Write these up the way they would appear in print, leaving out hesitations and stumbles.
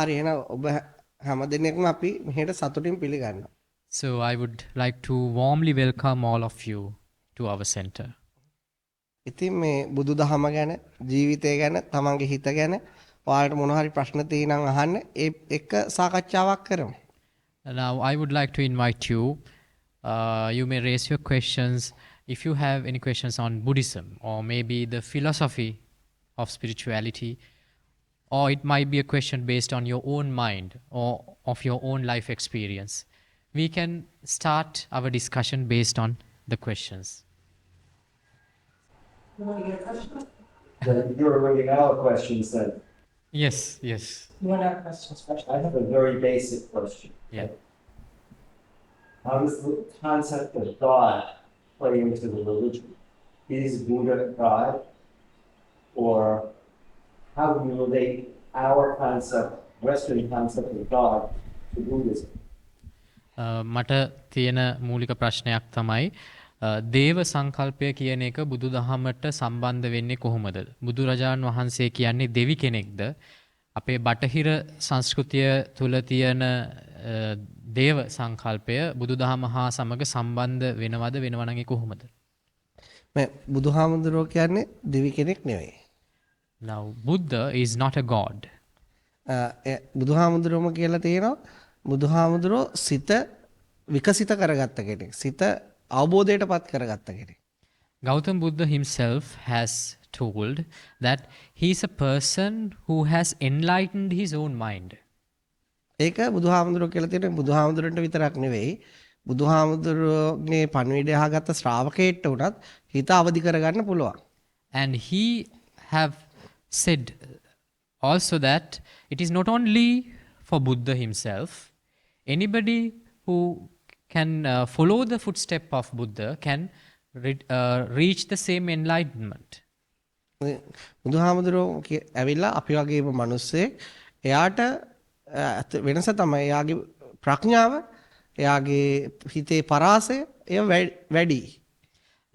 හරි එහෙනම් ඔබ හැම දිනෙකම අපි මෙහෙට සතුටින් පිළිගන්නවා. So I would like to warmly welcome all of you to our center. ඉතින් මේ බුදුදහම ගැන ජීවිතය ගැන තමන්ගේ හිත ගැන ඔයාලට මොන හරි ප්‍රශ්න තියෙනම් අහන්න ඒ එක සාකච්ඡාවක් කරමු. Now I would like to invite you. You may raise your questions if you have any questions on Buddhism or maybe the philosophy of spirituality, or it might be a question based on your own mind or of your own life experience. We can start our discussion based on the questions. You're running out of questions then. Yes. You want our questions first? I have a very basic question. Yeah. How does the concept of God play into the religion? Is Buddha God? Or how do you relate our concept, Western concept of God, to Buddhism? මට තියෙන මූලික ප්‍රශ්නයක් තමයි දේව සංකල්පය කියන එක බුදුදහමට සම්බන්ධ වෙන්නේ කොහොමද? බුදුරජාණන් වහන්සේ කියන්නේ දෙවි කෙනෙක්ද? අපේ බටහිර සංස්කෘතිය තුල තියෙන දේව සංකල්පය බුදුදහම හා සමග සම්බන්ධ වෙනවද වෙනව නම් ඒ කොහොමද? මේ බුදුහාමුදුරුවෝ කියන්නේ දෙවි කෙනෙක් නෙවෙයි. Now Buddha is not a god. බුදුහාමුදුරුවෝම කියලා තියෙනවා බුදුහාමුදුරුවෝ සිත විකසිත කරගත්ත කෙනෙක්. සිත අවබෝධයටපත් කරගත්ත කෙනෙක්. Gautam Buddha himself has told that he is a person who has enlightened his own mind. ඒක බුදුහාමුදුරුවෝ කියලා තියෙන බුදුහාමුදුරන්ට විතරක් නෙවෙයි බුදුහාමුදුරුවෝගේ පණිවිඩය අහගත්ත ශ්‍රාවකයෙක්ට උනත් හිත අවදි කරගන්න පුළුවන්. And he have said also that it is not only for Buddha himself, anybody who can follow the footstep of Buddha can reach the same enlightenment. බුදුහාමුදුරුවෝ ඇවිල්ලා අපි වගේම මිනිස්සෙක් එයාට වෙනස තමයි එයාගේ ප්‍රඥාව එයාගේ හිතේ පරාසය එය වැඩි.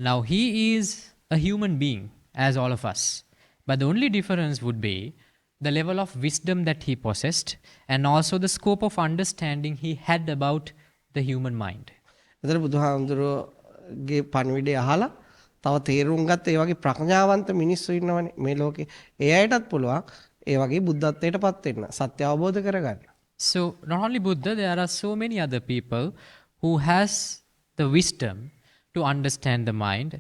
Now he is a human being as all of us, but the only difference would be the level of wisdom that he possessed and also the scope of understanding he had about the human mind. එතන බුදුහාමුදුරුවෝගේ පණිවිඩය අහලා තව තේරුම් ගත්ත ඒ වගේ ප්‍රඥාවන්ත මිනිස්සු ඉන්නවනේ මේ ලෝකේ. ඒ අයටත් පුළුවන් ඒ වගේ බුද්ධත්වයටපත් වෙන්න, සත්‍ය අවබෝධ කරගන්න. So not only Buddha, there are so many other people who has the wisdom to understand the mind,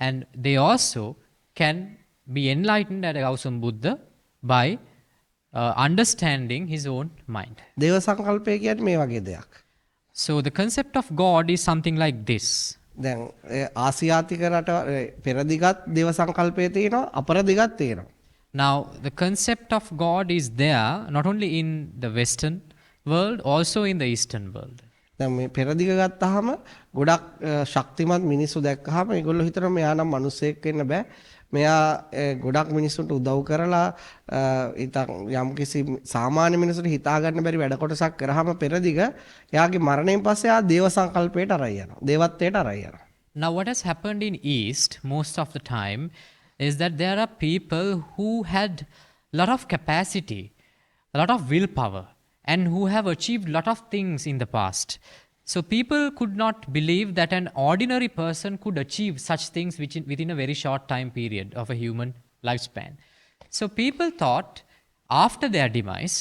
and they also can be enlightened at Gautam Buddha by understanding his own mind. දේව සංකල්පය කියන්නේ මේ වගේ දෙයක්. So the concept of God is something like this. දැන් ආසියාතික රට පෙරදිගත් දේව සංකල්පය තියෙනවා අපරදිගත් තියෙනවා. Now the concept of God is there not only in the Western world, also in the Eastern world. දැන් මේ පෙරදිග ගත්තාම ගොඩක් ශක්තිමත් මිනිස්සු දැක්කහම ඒගොල්ලෝ හිතනවා මෙයා නම් මිනිස්සෙක් වෙන්න බෑ. මෙයා ගොඩක් මිනිස්සුන්ට උදව් කරලා යම් කිසි සාමාන්‍ය මිනිසුන්ට හිතා ගන්න බැරි වැඩ කොටසක් කරාම පෙරදිග එයාගේ මරණයෙන් පස්සේ ආ දේව සංකල්පයට අරයි යනවා. දේවත්වයට අරයි යනවා. Now what has happened in East most of the time is that there are people who had a lot of capacity, a lot of willpower, and who have achieved a lot of things in the past. So people could not believe that an ordinary person could achieve such things within a very short time period of a human lifespan. So people thought after their demise,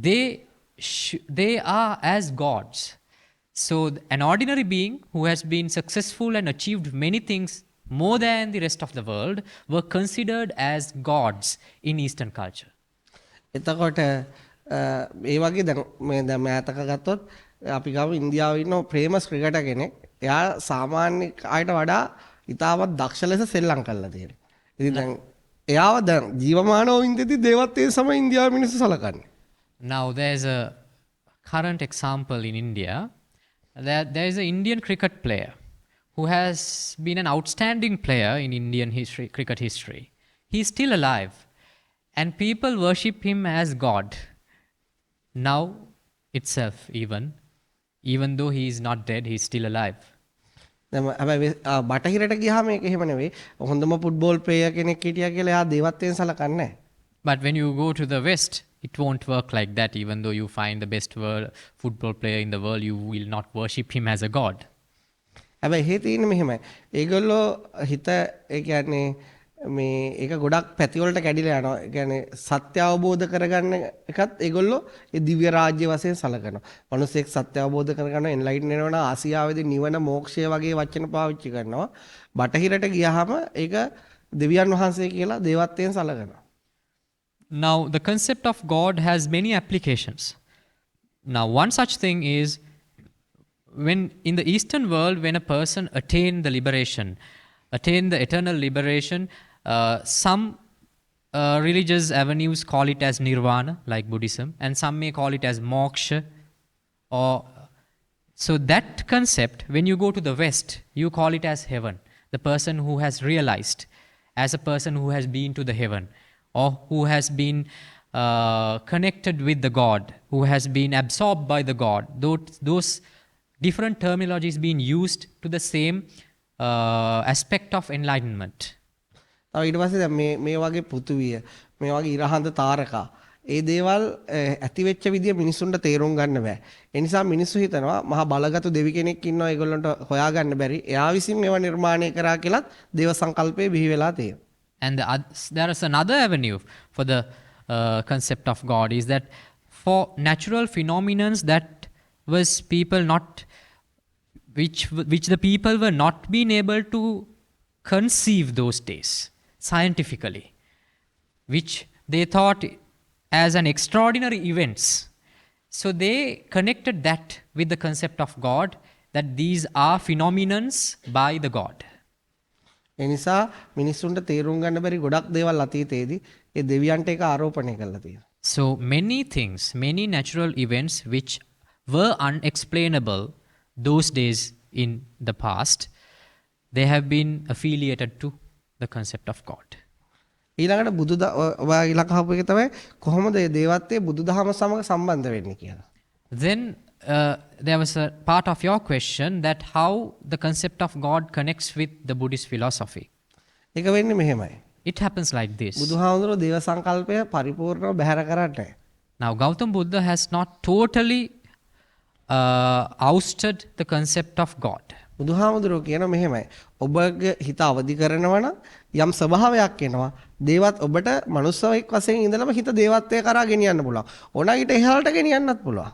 they are as gods. So an ordinary being who has been successful and achieved many things more than the rest of the world were considered as gods in Eastern culture. එතකොට ඒ වගේ දැන් මේ මෑතක ගත්තොත් අපි ගාව ඉන්දියාවේ ඉන්න ප්‍රේමස් cricketer කෙනෙක් එයා සාමාන්‍ය අයට වඩා ඉතාමත් දක්ෂ ලෙස සෙල්ලම් කරලා තියෙනවා. ඉතින් දැන් එයාව දැන් ජීවමානව ඉඳිද්දි දේවත්වයේ සම ඉන්දියාවේ මිනිස්සු සලකන්නේ. Now there's a current example in India that there is an Indian cricket player who has been an outstanding player in Indian history, cricket history. He is still alive and people worship him as God. Now itself even though he is not dead, he is still alive. දැන් හැබැයි බටහිරට ගියාම මේක එහෙම නෙවෙයි. හොඳම football player කෙනෙක් හිටියා කියලා එයා දේවත්වයෙන් සලකන්නේ නැහැ. But when you go to the West, It won't work like that. Even though you find the best football player in the world, you will not worship him as a god. හැබැයි එහෙ තියෙන්නේ මෙහෙමයි. ඒගොල්ලෝ හිත ඒ කියන්නේ මේ ඒක ගොඩක් පැතිවලට කැඩිලා යනවා. ඒ කියන්නේ සත්‍ය අවබෝධ කරගන්න එකත් ඒගොල්ලෝ ඒ දිව්‍ය රාජ්‍ය වශයෙන් සලකනවා. මිනිස්සෙක් සත්‍ය අවබෝධ කරගන්න එන්ලයිටන් වෙනවා ආසියාවේදී නිවන මෝක්ෂය වගේ වචන පාවිච්චි කරනවා. බටහිරට ගියාම ඒක දෙවියන් වහන්සේ කියලා දේවත්වයෙන් සලකනවා. Now, the concept of God has many applications. Now, one such thing is when in the Eastern world, when a person attain the eternal liberation, some religious avenues call it as nirvana, like Buddhism, and some may call it as moksha. Or so that concept, when you go to the West, you call it as heaven. The person who has realized, as a person who has been to the heaven, or who has been connected with the God, who has been absorbed by the God. Those different terminologies being used to the same aspect of enlightenment. තව ඊට පස්සේ දැන් මේ වගේ පෘථුවිය, මේ වගේ ඉරහඳ තාරකා, ඒ දේවල් ඇති වෙච්ච විදිය මිනිසුන්ට තේරුම් ගන්න බෑ. ඒ නිසා මිනිස්සු හිතනවා මහා බලගතු දෙවි කෙනෙක් ඉන්නවා ඒගොල්ලන්ට හොයාගන්න බැරි. එයා විසින් මේවා නිර්මාණය කරා කියලාත් දේව සංකල්පයේ බිහි වෙලා තියෙනවා. And there is another avenue for the concept of God is that for natural phenomena that was people not, which the people were not being able to conceive those days scientifically, which they thought as an extraordinary events. So they connected that with the concept of God, that these are phenomenons by the God. ඒ නිසා මිනිස්සුන්ට තේරුම් ගන්න බැරි ගොඩක් දේවල් අතීතයේදී ඒ දෙවියන්ට ඒක ආරෝපණය කරලා තියෙනවා. So many things, many natural events which were unexplainable those days in the past, they have been affiliated to the concept of God. ඊළඟට ඔයා ඊළඟ අහපු එක තමයි කොහොමද මේ දේවත්වයේ බුදුදහම සමග සම්බන්ධ වෙන්නේ කියලා. Then there was a part of your question that how the concept of God connects with the Buddhist philosophy. ඒක වෙන්නේ මෙහෙමයි. It happens like this. බුදුහාමුදුරුවෝ දේව සංකල්පය පරිපූර්ණව බැහැර කරන්නේ. Now Gautam Buddha has not totally ousted the concept of God. බුදුහාමුදුරුවෝ කියන මෙහෙමයි. ඔබගේ හිත අවදි කරනවා නම් යම් ස්වභාවයක් එනවා. දේවත් ඔබට මනුස්සයෙක් වශයෙන් ඉඳලම හිත දේවත්වය කරා ගෙනියන්න පුළුවන්. ඕනනම් ඊට එහාට ගෙනියන්නත් පුළුවන්.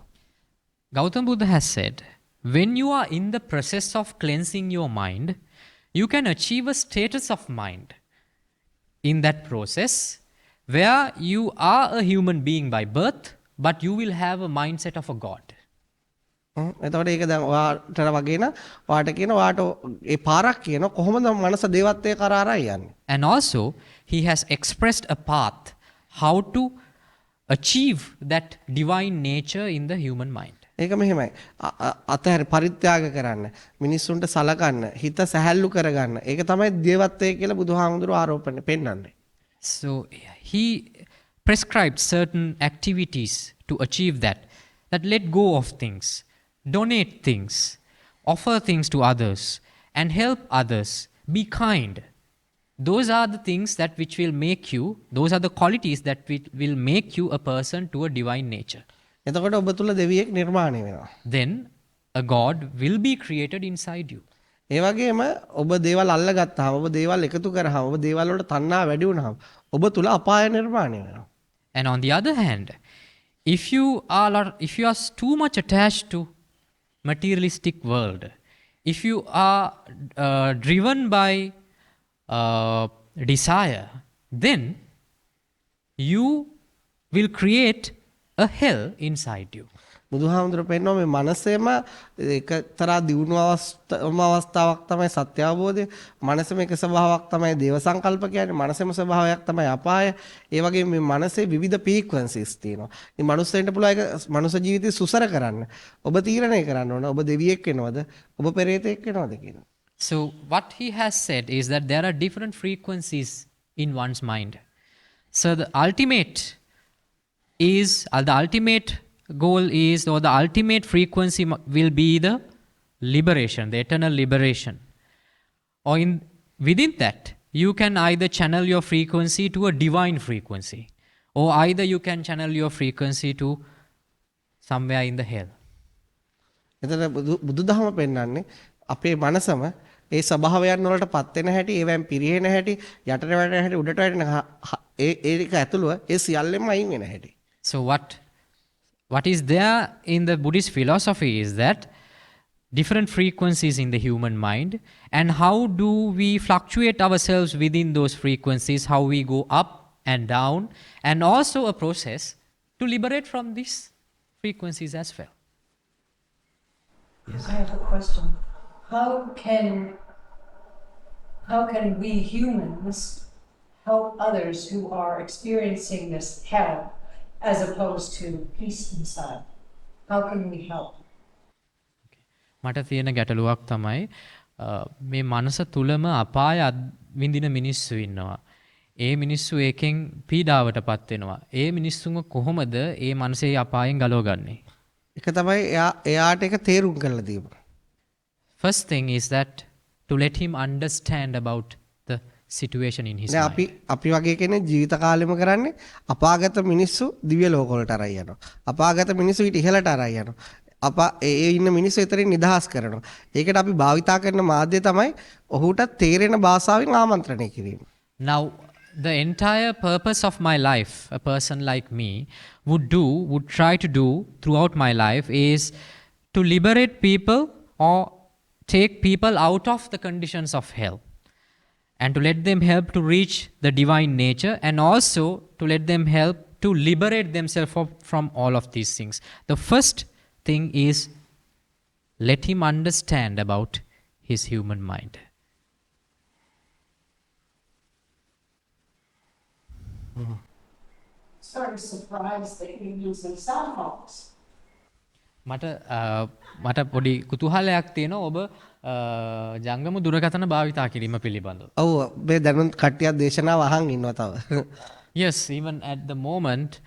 Gautam Buddha has said, when you are in the process of cleansing your mind, you can achieve a status of mind in that process where you are a human being by birth, but you will have a mindset of a God. එතකොට ඒක දැන් ඔයාට වගේ න ඔයාට කියන ඔයාට ඒ පාරක් කියන කොහොමද මනස දේවත්වයේ කරා ආරයි යන්නේ. And also he has expressed a path how to achieve that divine nature in the human mind. ඒක මෙහෙමයි. අතහැර පරිත්‍යාග කරන්න, මිනිස්සුන්ට සලකන්න, හිත සැහැල්ලු කරගන්න. ඒක තමයි දේවත්වය කියලා බුදුහාමුදුරුවෝ ආරෝපණය පෙන්වන්නේ. So he prescribed certain activities to achieve that let go of things, donate things, offer things to others, and help others, be kind. Those are the things which will make you, those are the qualities that will make you a person to a divine nature. එතකොට ඔබ තුල දෙවියෙක් නිර්මාණය වෙනවා. Then a God will be created inside you. ඒ වගේම ඔබ දේවල් අල්ලගත්තාම ඔබ දේවල් එකතු කරාම ඔබ දේවල් වලට තණ්හා වැඩි වුණාම ඔබ තුල අපාය නිර්මාණය වෙනවා. And on the other hand, if you are too much attached to materialistic world, if you are driven by desire, then you will create a hell inside you. බුදුහාමුදුරුවෝ පෙන්නනවා මේ මනසෙම එකතරා දියුණු අවස්ථාවක් තමයි සත්‍ය අවබෝධය. මනසෙම එක ස්වභාවයක් තමයි දේව සංකල්ප කියන්නේ. මනසෙම ස්වභාවයක් තමයි අපාය. ඒ වගේම මේ මනසේ විවිධ ෆ්‍රීකවන්සිස් තියෙනවා. මේ මනුස්සයෙන්ට පුළුවන් ඒක මනුස්ස ජීවිතේ සුසර කරන්න. ඔබ තීරණය කරන්න ඕන. ඔබ දෙවියෙක් වෙනවද? ඔබ පෙරේතෙක් වෙනවද කියන. So what he has said is that there are different frequencies in one's mind. So the ultimate goal is, or the ultimate frequency will be the liberation, the eternal liberation. Or within that, you can either channel your frequency to a divine frequency, or either you can channel your frequency to somewhere in the hell. එතන බුදුදහම පෙන්වන්නේ අපේ මනසම ඒ ස්වභාවයන් වලට පත් වෙන හැටි, ඒවෙන් පිරිහෙන හැටි, යටට වැටෙන හැටි, උඩට වැටෙන ඒක ඇතුළුව ඒ සියල්ලෙම අයින් වෙන හැටි. So what is there in the Buddhist philosophy is that different frequencies in the human mind, and how do we fluctuate ourselves within those frequencies, how we go up and down, and also a process to liberate from these frequencies as well. I have a question. How can we humans help others who are experiencing this hell as opposed to peace inside? How can we help? මට තියෙන ගැටලුවක් තමයි මේ මනස තුලම අපාය විඳින මිනිස්සු ඉන්නවා. ඒ මිනිස්සු ඒකෙන් පීඩාවට පත් වෙනවා. ඒ මිනිස්සුන්ව කොහොමද ඒ මනසේ අපායෙන් ගලවගන්නේ? ඒක තමයි එයාට ඒක තේරුම් කරලා දීම. First thing is that to let him understand about the situation in his දැන් mind. අපි වගේ කෙනෙක් ජීවිත කාලෙම කරන්නේ අපාගත මිනිස්සු දිව්‍ය ලෝක වලට අරයි යනවා. අපාගත මිනිස්සු ඊට ඉහළට අරයි යනවා. ඒ ඉන්න මිනිස්සු එතරින් නිදහස් කරනවා. ඒකට අපි භාවිතා කරන මාධ්‍ය තමයි ඔහුට තේරෙන භාෂාවෙන් ආමන්ත්‍රණය කිරීම. Now, the entire purpose of my life, a person like me would try to do throughout my life is to liberate people or take people out of the conditions of hell, and to let them help to reach the divine nature, and also to let them help to liberate themselves from all of these things. The first thing is let him understand about his human mind. Sort of surprised that you're using cell phones. මට පොඩි කුතුහලයක් තියෙනවා ඔබ ජංගම දුරකථන භාවිතා කිරීම පිළිබඳව. ඔව් මේ දැනුත් කට්ටියක් දේශනාව අහන් ඉන්නවා තව. Yes, even at the moment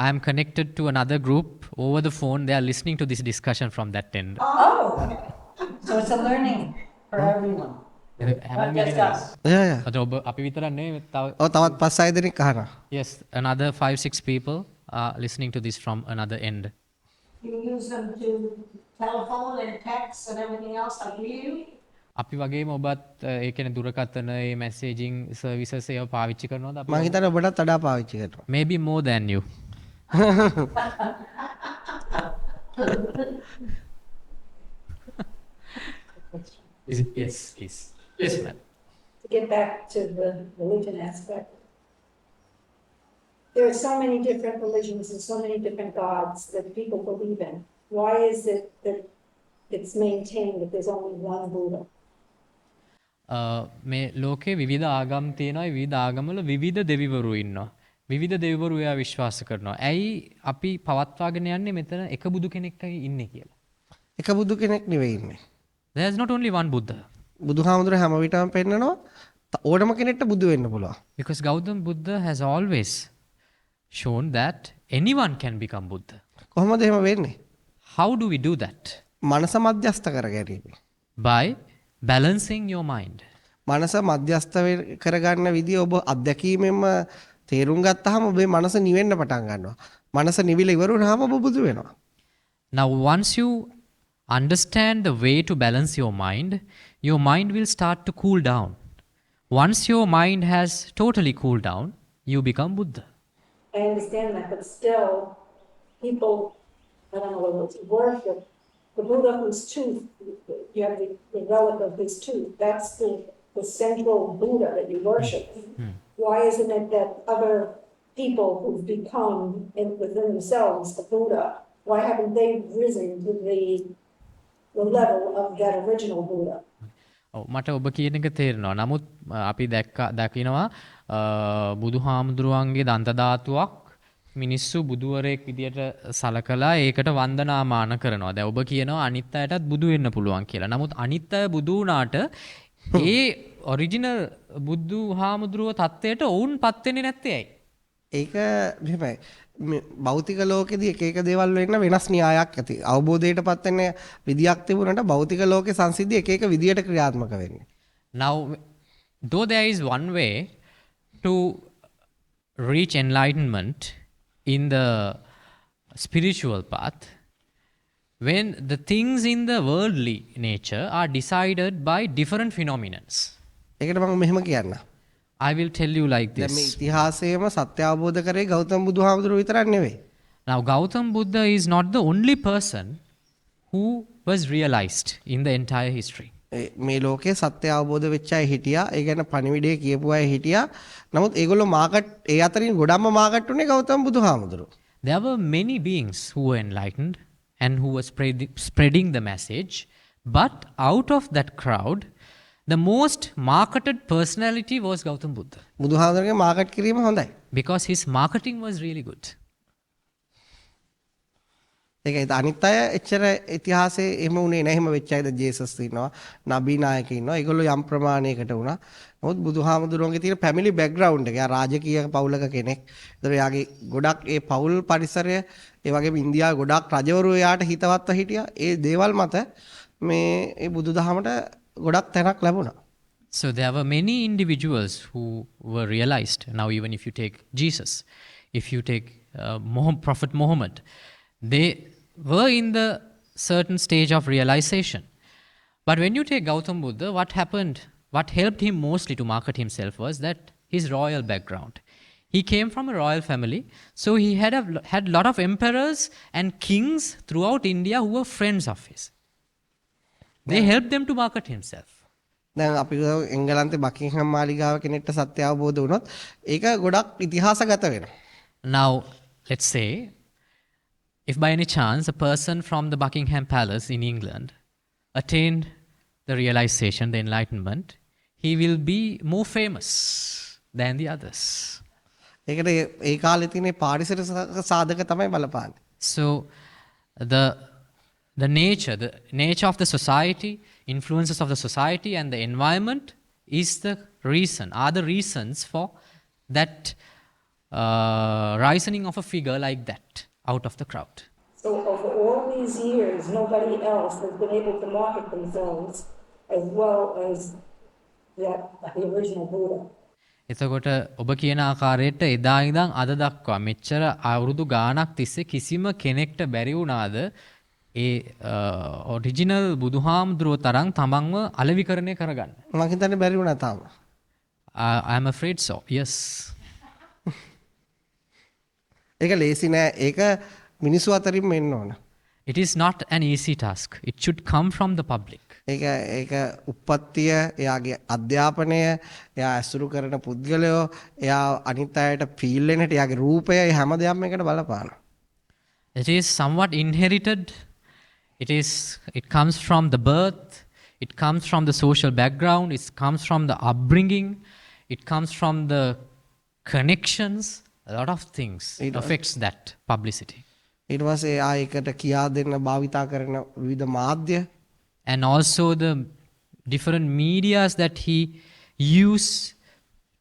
I am connected to another group over the phone. They are listening to this discussion from that end. Oh, so it's a learning for everyone. Not just us. ඔබ අපි විතරක් නෙවෙයි ඔව් තවත් 5-6 දෙනෙක් අහනවා. Yes, another 5-6 people are listening to this from another end. You use them to telephone and text and everything else like we do? අපි වගේම ඔබත් ඒ කියන්නේ දුරකථන ඒ මැසේජින් සර්විසස් ඒවා පාවිච්චි කරනවද අපි? මම හිතන්නේ ඔබටත් වඩා පාවිච්චි කරනවා. Maybe more than you. Is it? Yes, please. Yes, ma'am. To get back to the religion aspect, there are so many different religions and so many different gods that people believe in. Why is it that it's maintained that there's only one Buddha? මේ ලෝකේ විවිධ ආගම් තියෙනවා. විවිධ ආගම්වල විවිධ දෙවිවරු ඉන්නවා. විවිධ දෙවිවරු එයා විශ්වාස කරනවා. ඇයි අපි පවත්වාගෙන යන්නේ මෙතන එක බුදු කෙනෙක්යි ඉන්නේ කියලා? එක බුදු කෙනෙක් නෙවෙයි ඉන්නේ. There is not only one Buddha. බුදුහාමුදුරුවෝ හැම විටම පෙන්නනවා ඕනම කෙනෙක්ට බුදු වෙන්න පුළුවන්. Because Gautam Buddha has always shown that anyone can become Buddha. කොහොමද එහෙම වෙන්නේ? How do we do that? මනස මධ්‍යස්ත කර ගැනීම. By balancing your mind. මනස මධ්‍යස්ත කරගන්න විදිය ඔබ අත්දැකීමෙන්ම තේරුම් ගත්තාම ඔබේ මනස නිවෙන්න පටන් ගන්නවා. මනස නිවිල ඉවර වුණාම ඔබ බුදු වෙනවා. Now once you understand the way to balance your mind will start to cool down. Once your mind has totally cooled down, you become Buddha. I understand that, but still, people, I don't know whether it's worship, the Buddha whose tooth, you have the relic of his tooth, that's the central Buddha that you worship. Why isn't it that other people who've become within themselves the Buddha, why haven't they risen to the level of that original Buddha? මට ඔබ කියන එක තේරෙනවා. නමුත් අපි දකිනවා බුදුහාමුදුරුවන්ගේ දන්ත ධාතුවක් මිනිස්සු බුදුවරයෙක් විදියට සලකලා ඒකට වන්දනාමාන කරනවා. දැන් ඔබ කියනවා අනිත් අයටත් බුදු වෙන්න පුළුවන් කියලා. නමුත් අනිත් අය බුදු වුණාට ඒ ඔරිජිනල් බුදුහාමුදුරුව තත්ත්වයට ඔවුන් පත් වෙන්නේ නැත්තේ ඇයි? ඒක මෙහෙමයි. භෞතික ලෝකෙදී එක එක දේවල් වෙන්න වෙනස් න්‍යායක් ඇති. අවබෝධයට පත් වෙන විදියක් තිබුණාට භෞතික ලෝකේ සංසිද්ධි එක එක විදියට ක්‍රියාත්මක වෙන්නේ. Now, though there is one way to reach enlightenment in the spiritual path when the things in the worldly nature are decided by different phenomenons. ඒකට මම මෙහෙම කියන්න. I will tell you like දැන් මේ this. ඉතිහාසයේම සත්‍ය අවබෝධ කරේ ගෞතම බුදුහාමුදුරුවෝ විතරක් නෙවෙයි. Now, Gautam Buddha is not the only person who was realized in the entire history. මේ ලෝකේ සත්‍ය අවබෝධ වෙච්ච අය හිටියා. ඒ ගැන පණිවිඩය කියපු අය හිටියා. නමුත් ඒගොල්ලෝ මාකට් ඒ අතරින් ගොඩක්ම මාකට් උනේ ගෞතම බුදුහාමුදුරුවෝ. There were many beings who were enlightened and who were spreading the message, but out of that crowd, the most marketed personality was Gautam Buddha බුදුහාමුදුරුවෝගේ මාකට් කිරීම හොඳයි. because his marketing was really good. ඒකයි අනිත් අය එච්චර ඉතිහාසයේ එහෙම උනේ නැහැ. එහෙම වෙච්ච අයද ජේසස් ඉන්නවා, නබී නායක ඉන්නවා. ඒගොල්ලෝ යම් ප්‍රමාණයකට වුණා. නමුත් බුදුහාමුදුරුවන්ගේ තියෙන ෆැමිලි බෑග්ග්‍රවුන්ඩ් එක, යා රාජකීය පවුලක කෙනෙක්. ඒතර යාගේ ගොඩක් ඒ පවුල් පරිසරය, ඒ වගේම ඉන්දියාවේ ගොඩක් රජවරු එයාට හිතවත්ව හිටියා. ඒ දේවල් මත මේ ඒ බුදුදහමට ගොඩක් තැනක් ලැබුණා. So there were many individuals who were realized. Now, even if you take Jesus, if you take Prophet Muhammad, they were in the certain stage of realization. But when you take Gautam Buddha, what happened, what helped him mostly to market himself was that his royal background. He came from a royal family, so he had a lot of emperors and kings throughout India who were friends of his. They helped them to market himself. දැන් අපි එංගලන්තේ බකින්හම් මාලිගාව කෙනෙක්ට සත්‍ය අවබෝධ වුණොත් ඒක ගොඩක් ඉතිහාසගත වෙනවා. Now, let's say, if by any chance a person from the Buckingham Palace in England attained the realization, the enlightenment, he will be more famous than the others. ඒකට ඒ කාලේ තියෙන පාරිසරික සාධක තමයි බලපාන්නේ. So the nature of the society, influences of the society and the environment is the reasons for that rising of a figure like that out of the crowd. So over all these years, nobody else has been able to market themselves as well as the original Buddha. එතකොට ඔබ කියන ආකාරයට එදා ඉඳන් අද දක්වා මෙච්චර අවුරුදු ගාණක් තිස්සේ කිසිම කෙනෙක්ට බැරි වුණාද ඒ ඔරිජිනල් බුදුහාමුදුරුවෝ තරම් තමන්ව අලෙවිකරණය කරගන්න? මම හිතන්නේ බැරි වුණා තාම. I am afraid so. Yes. ඒක ලේසි නෑ. ඒක මිනිස්සු අතරින්ම එන්න ඕන. It is not an easy task. It should come from the public. ඒක උප්පත්තිය, එයාගේ අධ්‍යාපනය, එයා ඇසුරු කරන පුද්ගලයෝ, එයා අනිත් අයට ෆීල් වෙන හැටි, එයාගේ රූපය, ඒ හැම දෙයක්ම එකට බලපානවා. It is somewhat inherited. It comes from the birth. It comes from the social background. It comes from the upbringing. It comes from the connections. A lot of things affects that publicity. ඊට පස්සේ එයා ඒකට කියා දෙන්න භාවිතා කරන විවිධ මාධ්‍ය, and also the different medias that he used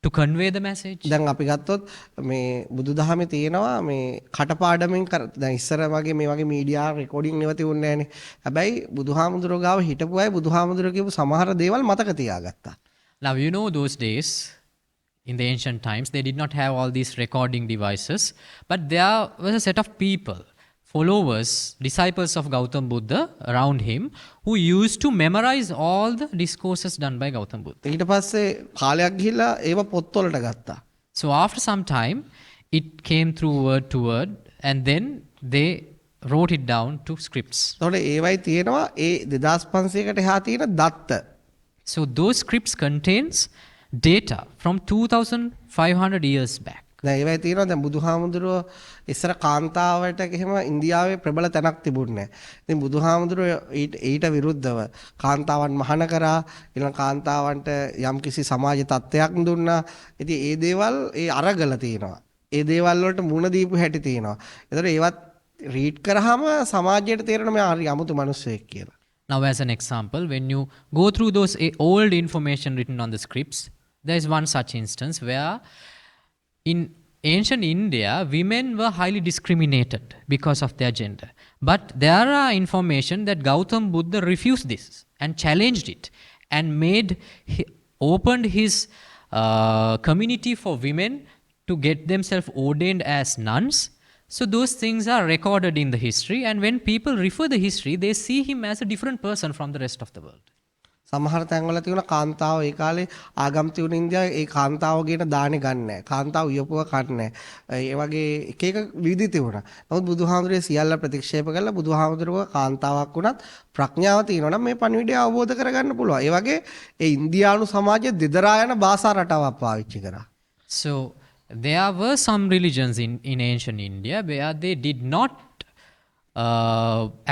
to convey the message. දැන් අපි ගත්තොත් මේ බුදුදහමේ තියෙනවා මේ කටපාඩමින් දැන් ඉස්සර වගේ මේ වගේ මීඩියා රෙකෝඩින් ඒවා තියුන්නේ නැහනේ. හැබැයි බුදුහාමුදුරුවෝ ගාව හිටපු අය බුදුහාමුදුරුවෝ කියපු සමහර දේවල් මතක තියාගත්තා. Now, you know, those days in the ancient times they did not have all these recording devices, but there was a set of people, followers, disciples of Gautam Buddha around him who used to memorize all the discourses done by Gautam Buddha. ඊට පස්සේ කාලයක් ගිහිල්ලා ඒව පොත්වලට ගත්තා. So after some time it came through word to word and then they wrote it down to scripts. එතකොට ඒවයි තියෙනවා ඒ 2500කට එහා තියෙන දත්ත. So those scripts contains data from 2500 years back. දැන් ඒවයි තියෙනවා දැන් බුදුහාමුදුරුවෝ ඉස්සර කාන්තාවට එහෙම ඉන්දියාවේ ප්‍රබල තැනක් තිබුණේ නැහැ. ඉතින් බුදුහාමුදුරුවෝ ඊට විරුද්ධව කාන්තාවන් මහාන කරා, ඊළඟ කාන්තාවන්ට යම්කිසි සමාජ තත්ත්වයක් දුන්නා. ඉතින් ඒ දේවල් ඒ අරගල තියෙනවා. ඒ දේවල් වලට මුණ දීපු හැටි තියෙනවා. ඒතර ඒවත් රීඩ් කරාම සමාජයට තේරෙනවා මේ හරි අමුතු මිනිස්සෙක් කියලා. Now, as an example, when you go through those old information written on the scripts, there is one such instance where in ancient India, women were highly discriminated because of their gender. But there are information that Gautam Buddha refused this and challenged it and opened his community for women to get themselves ordained as nuns. So those things are recorded in the history, and when people refer the history, they see him as a different person from the rest of the world. සමහර තැන්වල තියුණා කාන්තාව ඒ කාලේ ආගම් තියුණ ඉන්දියාවේ ඒ කාන්තාව කියන දානේ ගන්න නැහැ. කාන්තාව උයපුව කන්නේ නැහැ. ඒ වගේ එක එක විවිධ තියුණා. නමුත් බුදුහාමුදුරේ සියල්ල ප්‍රතික්ෂේප කළා බුදුහාමුදුරුව කාන්තාවක් වුණත් ප්‍රඥාව තියෙනවා නම් මේ පණිවිඩය අවබෝධ කරගන්න පුළුවන්. ඒ වගේ ඒ ඉන්දියානු සමාජයේ දෙදරා යන භාෂා රටාවක් පාවිච්චි කරා. So there were some religions in ancient India where they did not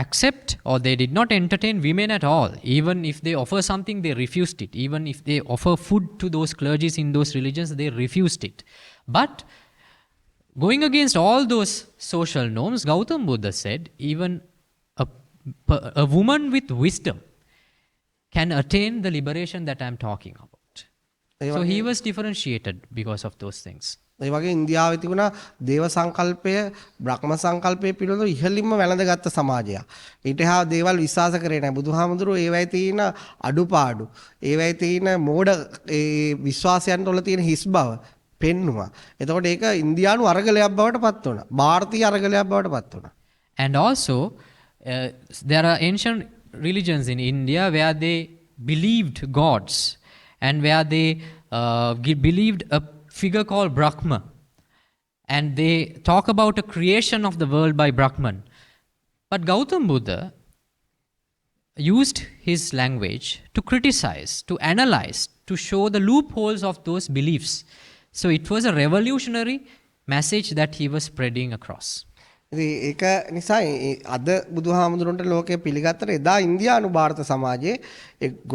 accept or they did not entertain women at all. Even if they offer something, they refused it. Even if they offer food to those clergies in those religions, they refused it. But going against all those social norms, Gautam Buddha said, even a woman with wisdom can attain the liberation that I am talking about. So he was differentiated because of those things. ඒ වගේ ඉන්දියාවේ තිබුණා දේව සංකල්පය බ්‍රහ්ම සංකල්පය පිළිබඳව ඉහළින්ම වැළඳගත් සමාජයක්. ඊට හා දේවල් විශ්වාස කරේ නැහැ. බුදුහාමුදුරුවෝ ඒවයි තියෙන අඩුපාඩු, ඒවයි තියෙන මෝඩ ඒ විශ්වාසයන්ට වල තියෙන හිස් බව පෙන්නුවා. එතකොට ඒක ඉන්දියානු අරගලයක් බවට පත් වුණා. ಭಾರತೀಯ අරගලයක් බවට පත් වුණා. And also there are ancient religions in India where they believed gods and where they believed a figure called Brahma, and they talk about a creation of the world by Brahman. But Gautam Buddha used his language to criticize, to analyze, to show the loopholes of those beliefs. So it was a revolutionary message that he was spreading across. ඒක නිසා අද බුදුහාමුදුරන්ට ලෝකයේ පිළිගත්තට එදා ඉන්දියානු ಭಾರತ සමාජයේ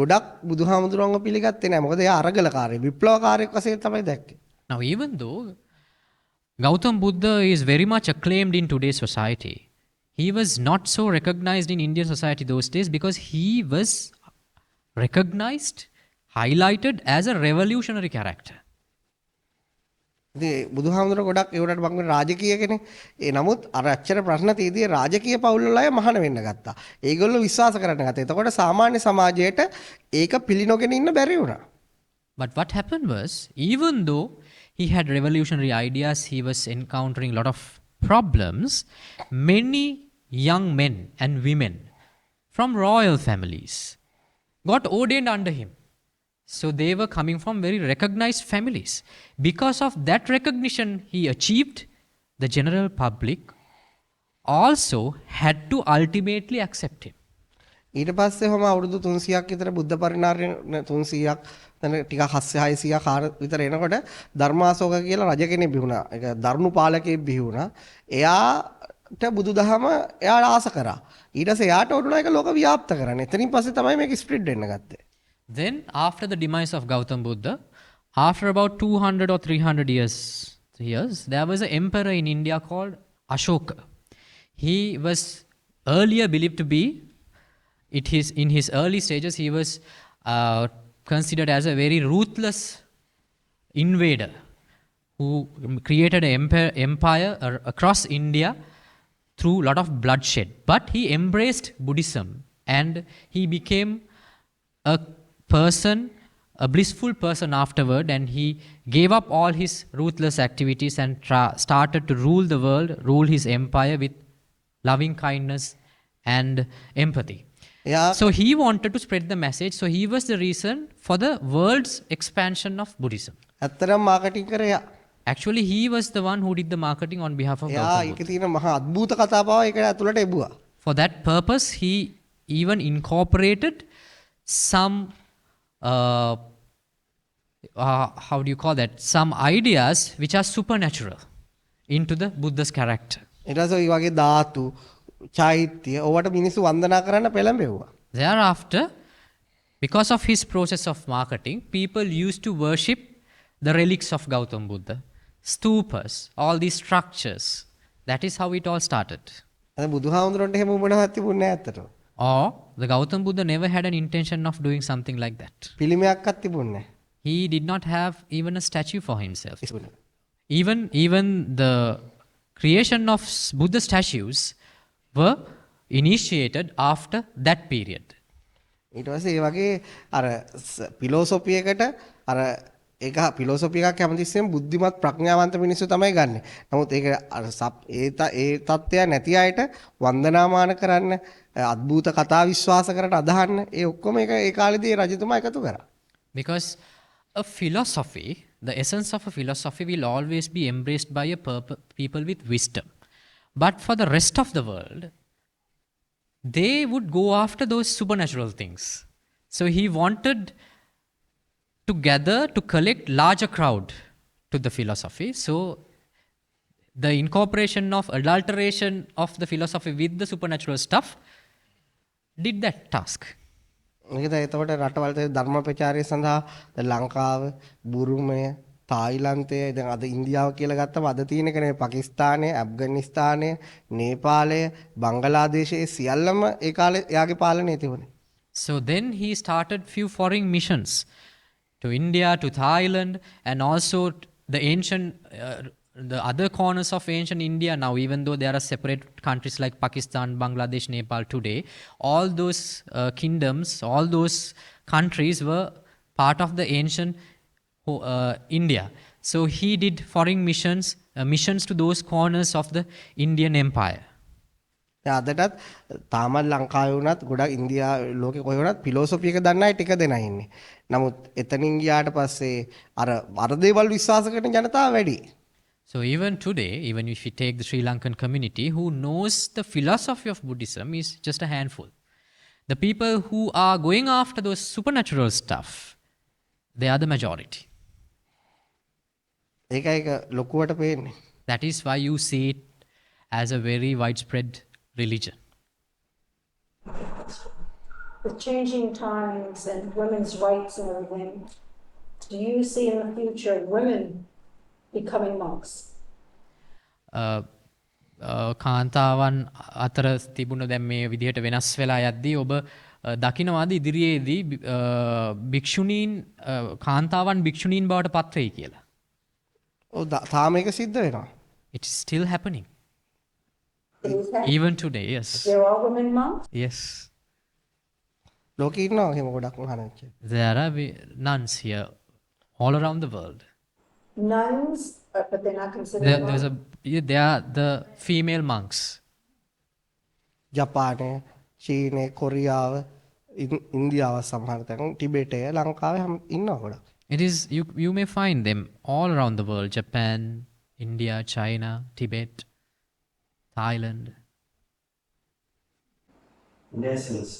ගොඩක් බුදුහාමුදුරන්ව පිළිගත්තේ නැහැ. මොකද එයා අරගලකාරයෙක්, විප්ලවකාරයෙක් වශයෙන් තමයි දැක්කේ. Now, even though Gautam Buddha is very much acclaimed in today's society, he was not so recognized in Indian society those days because he was recognized, highlighted as a revolutionary character. ඉතින් බුදුහාමුදුරුවෝ ගොඩක් ඒවට බංගන රාජකීය කෙනෙක්. ඒ නමුත් අර අච්චර ප්‍රශ්න තියදී රාජකීය පවුල් වල අය මහාන වෙන්න ගත්තා. ඒගොල්ලෝ විශ්වාස කරන්න ගත්තා. එතකොට සාමාන්‍ය සමාජයට ඒක පිළිනොගෙන ඉන්න බැරි වුණා. But what happened was, even though he had revolutionary ideas, he was encountering a lot of problems, many young men and women from royal families got ordained under him. So they were coming from very recognized families. Because of that recognition he achieved, the general public also had to ultimately accept him. ඊට පස්සේ ඔහම අවුරුදු 300ක් විතර බුද්ධ පරිණාමය 300ක් දැන් ටිකක් 600 විතර එනකොට ධර්මාශෝක කියලා රජ කෙනෙක් බිහුණා. ඒක දරුණු පාලකයෙක් බිහුණා. එයාට බුදුදහම එයාට ආස කරා. ඊට පස්සේ එයාට උඩුණා ඒක ලෝක ව්‍යාප්ත කරන්න. එතනින් පස්සේ තමයි මේක ස්ප්‍රෙඩ් වෙන්න ගත්තේ. Then after the demise of Gautam Buddha, after about 200 or 300 years, there was an emperor in India called Ashoka. He was earlier believed to be, in his early stages, he was considered as a very ruthless invader who created an empire across India through a lot of bloodshed. But he embraced Buddhism and he became a person, a blissful person afterward, and he gave up all his ruthless activities and started to rule the world, rule his empire with loving kindness and empathy. So he wanted to spread the message. So he was the reason for the world's expansion of Buddhism. ඇත්තටම marketing කරේ එයා. Actually, he was the one who did the marketing on behalf of එයා Gautam ඒක Buddha. තියෙන මහා අద్భుත කතා බව ඒක ඇතුළට එබුවා. For that purpose, he even incorporated some, how do you call that? Some ideas which are supernatural into the Buddha's character. ඊට පස්සේ ඔය වගේ ධාතු, චෛත්‍ය ඔවට මිනිස්සු වන්දනා කරන්න පෙළඹෙව්වා. Thereafter, because of his process of marketing, people used to worship the relics of Gautam Buddha, stupas, all these structures. That is how it all started. අද බුදුහාමුදුරන්ට එහෙම මොනවත් තිබුණේ නැහැ ඇත්තට. Or the Gautam Buddha never had an intention of doing something like that. පිළිමයක්වත් තිබුණේ නැහැ. He did not have even a statue for himself. Even the creation of Buddha statues were initiated after that period. ඊට පස්සේ ඒ වගේ අර philosophy එකට අර ඒක philosophy එකක් හැමතිස්සෙම බුද්ධිමත් ප්‍රඥාවන්ත මිනිස්සු තමයි ගන්නෙ. නමුත් ඒක ඒ தත්ත්වය නැති අයට වන්දනාමාන කරන්න, අద్భుත කතා විශ්වාස කරන්න අදහන්න ඒ ඔක්කොම ඒක ඒ කාලේදී රජතුමා එකතු කරා. Because a philosophy, the essence of a philosophy will always be embraced by a people with wisdom. But for the rest of the world, they would go after those supernatural things. So he wanted to gather, to collect larger crowd to the philosophy. So the incorporation of adulteration of the philosophy with the supernatural stuff did that task. මේකද එතකොට රටවල් ධර්ම ප්‍රචාරය සඳහා ලංකාව, බුරුමය, තායිලන්තය, දැන් අද ඉන්දියාව කියලා ගත්තම අද තියෙන එක නේ පාකිස්තානය, ඇෆ්ගනිස්තානය, නේපාලය, බංගලාදේශය සියල්ලම ඒ කාලේ එයාගේ පාලනයේ තිබුණේ. So then he started few foreign missions to India, to Thailand, and also the ancient, the other corners of ancient India now, even though there are separate countries like Pakistan, Bangladesh, Nepal today, all those kingdoms, all those countries were part of the ancient India. So he did foreign missions to those corners of the Indian Empire. අදටත් තාමත් ලංකාවේ වුණත් ගොඩක් India ලෝකේ කොහේ වුණත් philosophy එක දන්න අය ටික දෙනා ඉන්නේ. නමුත් එතනින් ගියාට පස්සේ අර දේවල් විශ්වාස කරන ජනතාව වැඩි. So even today, even if you take the Sri Lankan community, who knows the philosophy of Buddhism is just a handful. The people who are going after those supernatural stuff, they are the majority. ඒකයි ඒක ලොකුවට පේන්නේ. That is why you see it as a very widespread religion. The changing times and women's rights and everything, do you see in the future women becoming monks? කාන්තාවන් අතර තිබුණ දැන් මේ විදිහට වෙනස් වෙලා යද්දී ඔබ දකින්නවාද ඉදිරියේදී භික්ෂුණීන් කාන්තාවන් භික්ෂුණීන් බවට පත් වෙයි කියලා? ඔව් තාම ඒක සිද්ධ වෙනවා. It is still happening. It is happening. Even today, yes. There are women monks? Yes. ලෝකේ ඉන්නවා එහෙම ගොඩක් මහානච්ච. There are nuns here all around the world. Nuns, but they're not considered monks? They are the female monks. ජපානය, චීනය, කොරියාව, ඉන්දියාව සමහර තැන්, ටිබෙටය, ලංකාවේ ඉන්නවා ගොඩක්. It is you may find them all around the world: Japan, India, China, Tibet, Thailand. In essence,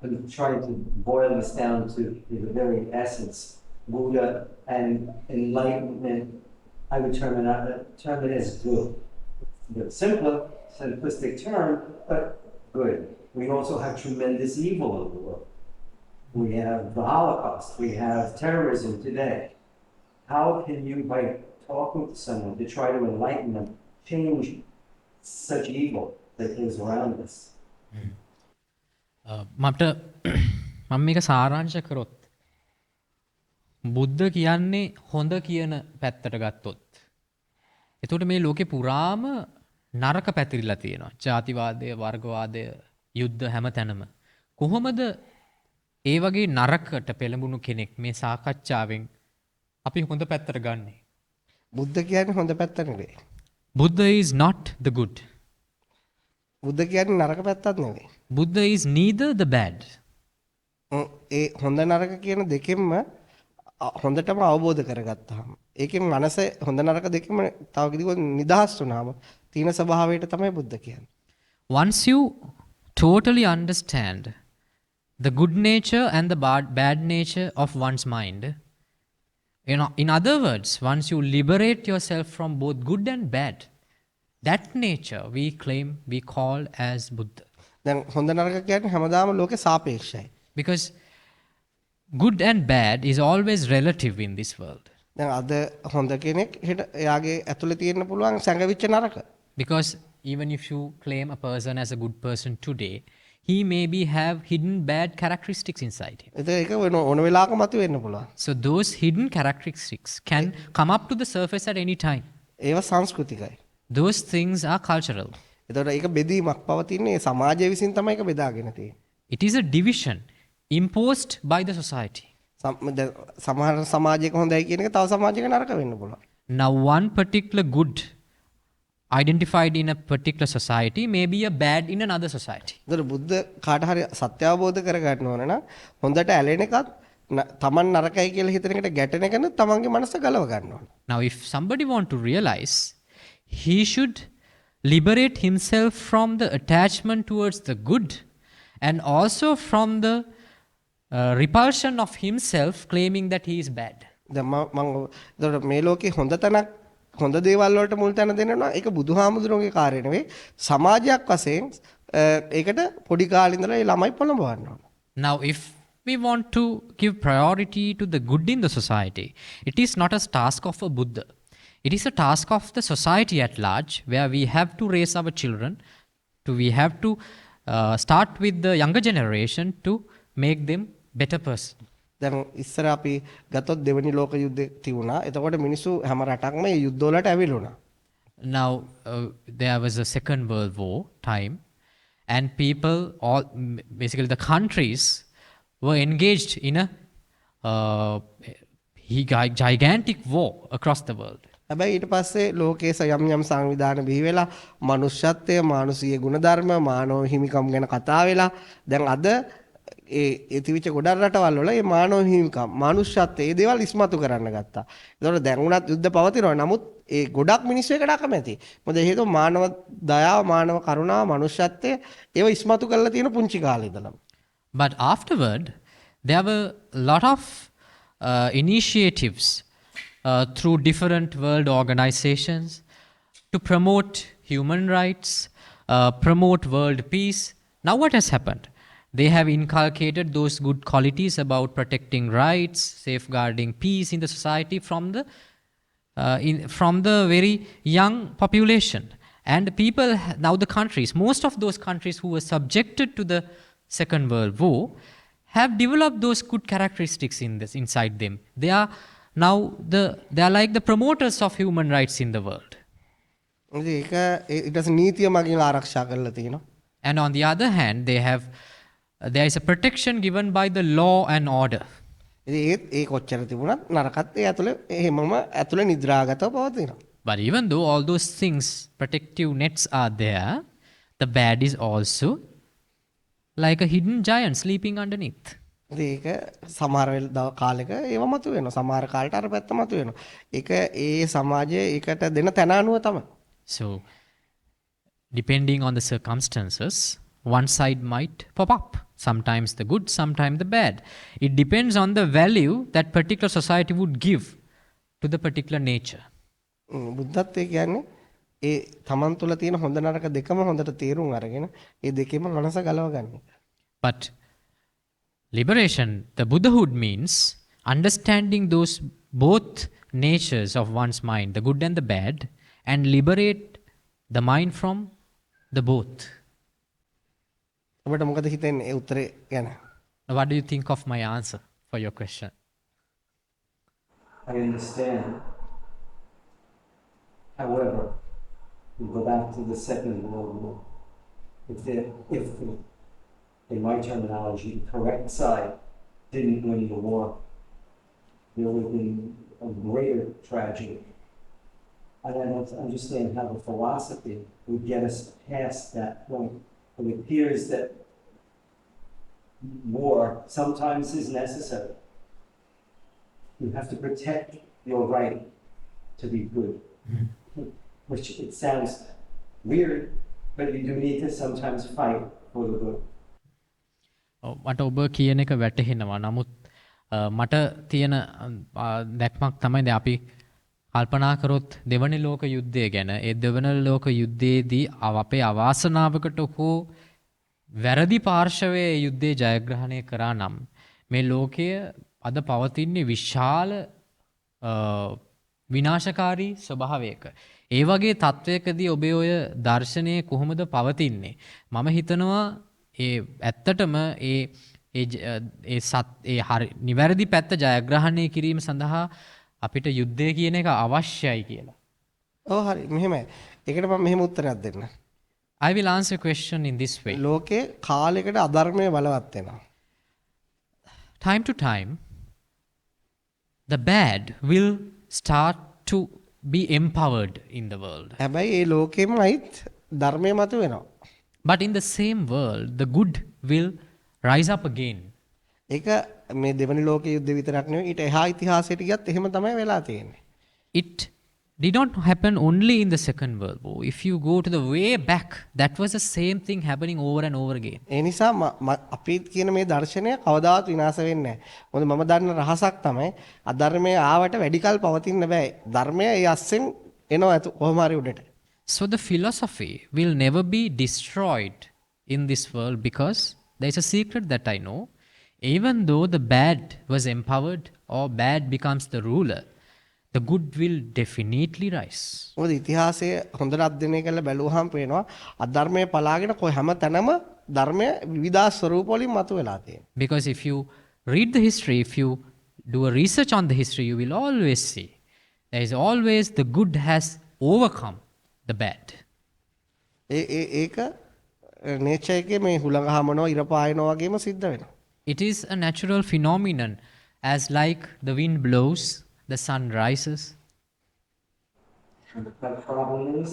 I'm trying to boil this down to the very essence. Buddha and enlightenment, I would term it as good. The simpler, simplistic term, but good. We also have tremendous evil in the world. We have the Holocaust. We have terrorism today. How can you, by talking to someone to try to enlighten them, change such evil that is around us? මට මම මේක සාරාංශ කරොත් බුද්ධ කියන්නේ හොඳ කියන පැත්තට ගත්තොත් එතකොට මේ ලෝකේ පුරාම නරක පැතිරිලා තියෙනවා. ජාතිවාදය, වර්ගවාදය, යුද්ධ හැම තැනම. කොහොමද ඒ වගේ නරකට පෙළඹුණු කෙනෙක් මේ සාකච්ඡාවෙන් අපි හොඳ පැත්තට ගන්නෙ? බුද්ධ කියන්නේ හොඳ පැත්ත නෙවෙයි. Buddha is not the good. බුද්ධ කියන්නේ නරක පැත්තක් නෙවෙයි. Buddha is neither the bad. ඒ හොඳ නරක කියන දෙකෙන්ම හොඳටම අවබෝධ කරගත්තාම ඒකෙන් මනස හොඳ නරක දෙකෙන්ම තව කිව්වොත් නිදහස් වුණාම තීන ස්වභාවයට තමයි බුද්ධ කියන්නේ. Once you totally understand the good nature and the bad nature of one's mind, you know, in other words, once you liberate yourself from both good and bad, that nature we call as Buddha. දැන් හොඳ නරක කියන්නේ හැමදාම ලෝකේ සාපේක්ෂයි. Because good and bad is always relative in this world. දැන් අද හොඳ කෙනෙක් හෙට එයාගේ ඇතුලේ තියෙන්න පුළුවන් සංගවිච්ච නරක. Because even if you claim a person as a good person today, he maybe have hidden bad characteristics inside him. ඒක ඕන වෙලාවක මතුවෙන්න පුළුවන්. So those hidden characteristics can come up to the surface at any time. ඒව සංස්කෘතිකයි. Those things are cultural. එතකොට ඒක බෙදීමක් පවතින්නේ සමාජය විසින් තමයි ඒක බෙදාගෙන තියෙන්නේ. It is a division imposed by the society. සමහර සමාජයක හොඳයි කියන එක තව සමාජයක නරක වෙන්න පුළුවන්. Now, one particular good identified in a particular society may be a bad in another society. ඒතර බුද්ධ කාට හරි සත්‍ය අවබෝධ කරගන්න ඕන නම් හොඳට ඇලෙන එකත් තමන් නරකයි කියලා හිතන එකට ගැටෙන එකන තමන්ගේ මනස ගලව ගන්න ඕන. Now, if somebody want to realize, he should liberate himself from the attachment towards the good and also from the repulsion of himself claiming that he is bad. දැන් මම මේ ලෝකේ හොඳ තැනක් හොඳ දේවල් වලට මුල් තැන දෙනවා ඒක බුදුහාමුදුරුවෝගේ කාර්යය නෙවෙයි සමාජයක් වශයෙන් ඒකට පොඩි කාලේ ඉඳලා ඒ ළමයි පොළඹවන්න ඕන. Now, if we want to give priority to the good in the society, it is not a task of a Buddha. It is a task of the society at large, where we have to raise our children, we have to start with the younger generation to make them better person. දැන් ඉස්සර අපි ගතොත් දෙවෙනි ලෝක යුද්ධය තිබුණා. එතකොට මිනිස්සු හැම රටක්ම මේ යුද්ධ වලට ඇවිලුණා. Now, there was a Second World War time, and people, all basically the countries, were engaged in a gigantic war across the world. හැබැයි ඊට පස්සේ ලෝකයේ යම් සංවිධාන බිහි වෙලා මනුෂ්‍යත්වය, මානුෂීය ගුණධර්ම, මානව හිමිකම් ගැන කතා වෙලා දැන් අද ඒ තිවිච්ච ගොඩක් රටවල් වල මේ මානව හිමිකම්, මානුෂ්‍යත්වය ඒ දේවල් ඉස්මතු කරන්න ගත්තා. ඒතකොට දැන් උනත් යුද්ධ පවතිනවා. නමුත් ඒ ගොඩක් මිනිස්සු එකට අකමැති. මොකද හේතුව මානව දයාව, මානව කරුණාව, මනුෂ්‍යත්වය ඒව ඉස්මතු කරලා තියෙන පුංචි කාලේ ඉඳලම. But afterward, there were a lot of initiatives through different world organizations to promote human rights, promote world peace. Now what has happened? They have inculcated those good qualities about protecting rights, safeguarding peace in the society from the very young population. And people, now the countries, most of those countries who were subjected to the Second World War have developed those good characteristics inside them. They are now they are like the promoters of human rights in the world. ඒක ඊට නීතිය මගින් ආරක්ෂා කරලා තියෙනවා. And on the other hand, there is a protection given by the law and order. ඉතින් ඒ කොච්චර තිබුණත් නරකත් ඒ ඇතුලේ එහෙමම ඇතුලේ නිද්‍රාගතව පවතිනවා. But even though all those things, protective nets are there, the bad is also like a hidden giant sleeping underneath. ඒක සමහර කාලෙක ඒව මතු වෙනවා. සමහර කාලට අර පැත්ත මතු වෙනවා. ඒක ඒ සමාජයේ ඒකට දෙන තැන අනුව තමයි. So, depending on the circumstances, one side might pop up. Sometimes the good, sometimes the bad. It depends on the value that particular society would give to the particular nature. බුද්ධත්වයේ කියන්නේ ඒ තමන් තුළ තියෙන හොඳ නරක දෙකම හොඳට තේරුම් අරගෙන ඒ දෙකේම මනස ගලව ගන්න. But liberation, the Buddhahood means understanding those both natures of one's mind, the good and the bad, and liberate the mind from the both. ඔබට මොකද හිතෙන්නේ ඒ උත්තරේ ගැන? Now, what do you think of my answer for your question? I understand. However, we go back to the Second World War. If in my terminology, the correct side didn't win the war, there would be a greater tragedy. And I don't understand how the philosophy would get us past that point. It appears that war sometimes is necessary. You have to protect your right to be good. Which it sounds weird, but you do need to sometimes fight for the good. මට ඔබ කියන එක වැටහෙනවා. නමුත් මට තියෙන දැක්මක් තමයි දැන් අපි කල්පනා කරොත් දෙවන ලෝක යුද්ධය ගැන. ඒ දෙවන ලෝක යුද්ධයේදී අපේ අවාසනාවකට හෝ වැරදි පාර්ශවයේ යුද්ධය ජයග්‍රහණය කරා නම් මේ ලෝකය අද පවතින්නේ විශාල විනාශකාරී ස්වභාවයක. ඒ වගේ තත්වයකදී ඔබේ ඔය දර්ශනය කොහොමද පවතින්නේ? මම හිතනවා ඒ ඇත්තටම ඒ හරි නිවැරදි පැත්ත ජයග්‍රහණය කිරීම සඳහා අපිට යුද්ධය කියන එක අවශ්‍යයි කියලා. ඔව් හරි මෙහෙමයි. ඒකට මම මෙහෙම උත්තරයක් දෙන්න. I will answer a question in this way. ලෝකේ කාලයකට අධර්මයේ බලවත් වෙනවා. Time to time, the bad will start to be empowered in the world. හැබැයි ඒ ලෝකෙම අයිත් ධර්මය මතු වෙනවා. But in the same world, the good will rise up again. ඒක මේ දෙවනි ලෝක යුද්ධ විතරක් නෙවෙයි ඊට එහා ඉතිහාසයට ගියත් එහෙම තමයි වෙලා තියෙන්නේ. It did not happen only in the Second World War. If you go to the way back, that was the same thing happening over and over again. ඒ නිසා අපි කියන මේ දර්ශනය කවදාවත් විනාශ වෙන්නේ නැහැ. මොකද මම දන්න රහසක් තමයි අධර්මය ආවට වැඩි කල් පවතින්න බෑ. ධර්මය ඒ අස්සෙන් එනවා කොහොම හරි උඩට. So the philosophy will never be destroyed in this world because there is a secret that I know. Even though the bad was empowered or bad becomes the ruler, the good will definitely rise. මොකද ඉතිහාසය හොඳට අධ්‍යයනය කරලා බැලුවහම පේනවා අධර්මය පලාගෙන කොයි හැම තැනම ධර්මය විවිධ ස්වරූප වලින් මතුවලා තියෙනවා. Because if you read the history, if you do a research on the history, you will always see there is always the good has overcome the bad. ඒක nature එකේ මේ හුළඟ හමනවා ඉර පායනවා වගේම සිද්ධ වෙනවා. It is a natural phenomenon as like the wind blows, the sun rises. And the problem is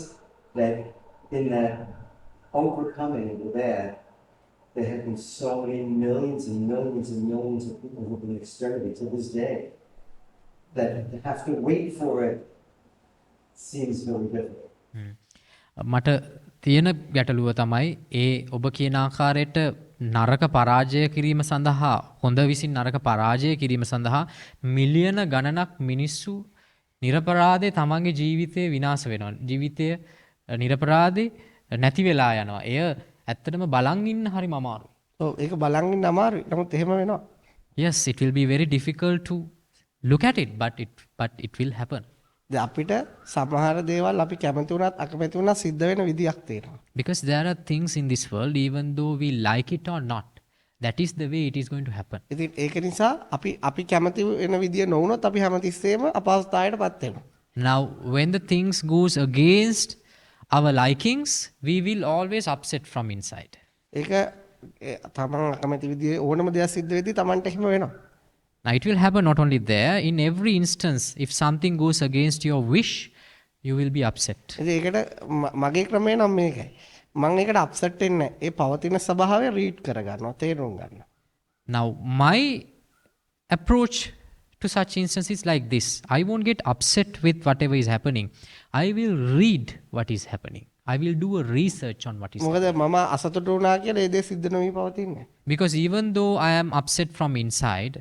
that in that overcoming the bad, there have been so many millions and millions and millions of people who have been exterminated to this day that to have to wait for it seems very difficult. මට තියෙන ගැටලුව තමයි ඒ ඔබ කියන ආකාරයට නරක පරාජය කිරීම සඳහා හොඳ විසින් නරක පරාජය කිරීම සඳහා මිලියන ගණනක් මිනිස්සු නිරපරාධේ තමන්ගේ ජීවිතය විනාශ වෙනවා. ජීවිතය නිරපරාධේ නැති වෙලා යනවා. එය ඇත්තටම බලන් ඉන්න හරිම අමාරුයි. ඔව් ඒක බලන් ඉන්න අමාරුයි. නමුත් එහෙම වෙනවා. Yes, it will be very difficult to look at it, but it will happen. දැන් අපිට සමහර දේවල් අපි කැමති වුණත් අකමැති වුණත් සිද්ධ වෙන විදියක් තියෙනවා. Because there are things in this world, even though we like it or not, that is the way it is going to happen. ඉතින් ඒක නිසා අපි කැමති වෙන විදිය නොවුනොත් අපි හැමතිස්සෙම අපහසුතාවයටපත් වෙනවා. Now, when the things goes against our likings, we will always upset from inside. ඒක තමන් අකමැති විදිය ඕනම දෙයක් සිද්ධ වෙද්දී තමන්ට එහෙම වෙනවා. Now, it will happen not only there, in every instance, if something goes against your wish, you will be upset. ඉතින් ඒකට මගේ ක්‍රමය නම් මේකයි. මම ඒකට අප්සෙට් වෙන්නේ නැහැ. ඒ පවතින ස්වභාවය රීඩ් කරගන්නවා, තේරුම් ගන්නවා. Now, my approach to such instances like this, I won't get upset with whatever is happening. I will read what is happening. I will do a research on what is happening. මොකද මම අසතුටු වුණා කියලා ඒ දේ සිද්ධ නොවි පවතින්නේ. Because even though I am upset from inside,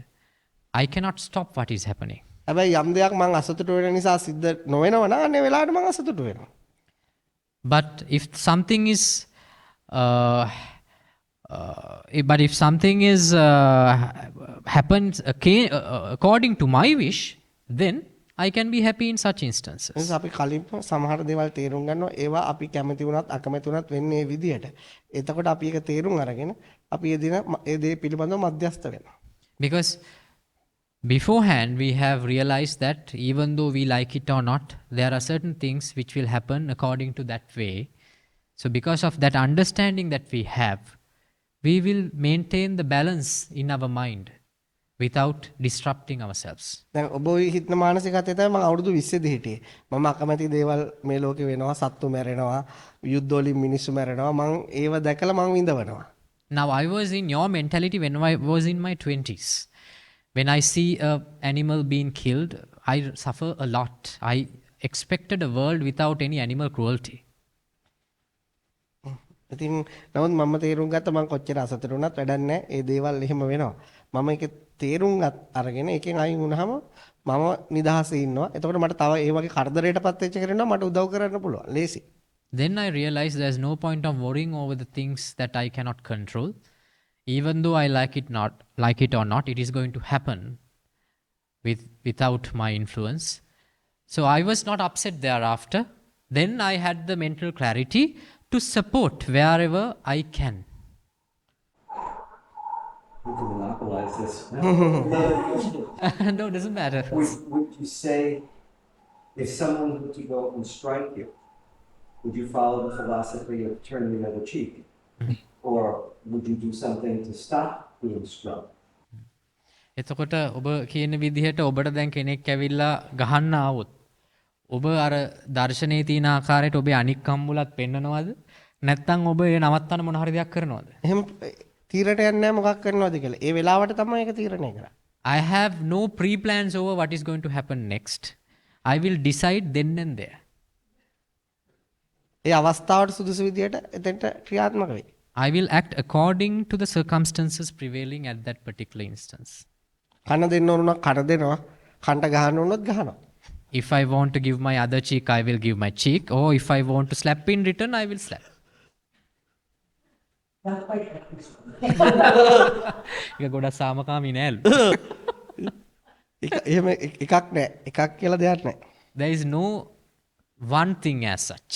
I cannot stop what is happening. හැබැයි යම් දෙයක් මම අසතුටු වෙන නිසා සිද්ධ නොවෙනවා නම් අනේ වෙලාවට මම අසතුටු වෙනවා. But if something is, happens according to my wish, then I can be happy in such instances. නිසා අපි කලින් සමහර දේවල් තේරුම් ගන්නවා ඒවා අපි කැමති වුණත් අකමැති වුණත් වෙන්නේ මේ විදියට. එතකොට අපි ඒක තේරුම් අරගෙන අපි ඒ දේ පිළිබඳව මධ්‍යස්ථ වෙනවා. Because beforehand we have realized that even though we like it or not, there are certain things which will happen according to that way. So because of that understanding that we have, we will maintain the balance in our mind without disrupting ourselves. දැන් ඔබ හිතන මානසිකත්වය තමයි මම අවුරුදු 20 දී හිටියේ. මම අකමැති දේවල් මේ ලෝකේ වෙනවා, සත්තු මැරෙනවා, යුද්ධ වලින් මිනිස්සු මැරෙනවා. මම ඒව දැකලා මම විඳවනවා. Now I was in your mentality when I was in my 20s. When I see an animal being killed, I suffer a lot. I expected a world without any animal cruelty. ඉතින් නමුත් මම තේරුම් ගත්ත මම කොච්චර අසතුටු වුණත් වැඩක් නැහැ. ඒ දේවල් එහෙම වෙනවා. මම ඒක තේරුම් අරගෙන ඒකෙන් අයින් වුණාම මම නිදහසේ ඉන්නවා. එතකොට මට තව ඒ වගේ කරදරයටපත් වෙච්ච කෙනෙක් මට උදව් කරන්න පුළුවන්. ලේසි. Then I realized there's no point of worrying over the things that I cannot control. Even though I like it or not, it is going to happen without my influence. So I was not upset thereafter. Then I had the mental clarity to support wherever I can. We can monopolize this. No, it doesn't matter. Would you say, if someone were to go and strike you, would you follow the philosophy of turn the other cheek? Or would you do something to stop being struck? එතකොට ඔබ කියන විදිහට ඔබට දැන් කෙනෙක් ඇවිල්ලා ගහන්න ආවොත් ඔබ අර දර්ශනයේ තියෙන ආකාරයට ඔබේ අනික් කම්මුලත් පෙන්නනවද? නැත්නම් ඔබ ඒ නවත්තන මොන හරි දෙයක් කරනවද? එහෙම තීරණයක් නැහැ මොකක් කරනවද කියලා. ඒ වෙලාවට තමයි ඒක තීරණය කරන්නේ. I have no pre-plans over what is going to happen next. I will decide then and there. ඒ අවස්ථාවට සුදුසු විදියට එතෙන්ට ක්‍රියාත්මක වෙයි. I will act according to the circumstances prevailing at that particular instance. කන දෙන්න ඕන නම් කන දෙනවා. කන්ට ගහන්න ඕනොත් ගහනවා. If I want to give my other cheek, I will give my cheek. Or if I want to slap in return, I will slap. Not quite like this. ඒක ගොඩක් සාමකාමී නෑලු. එහෙම එකක් නැහැ. එකක් කියලා දෙයක් නැහැ. There is no one thing as such.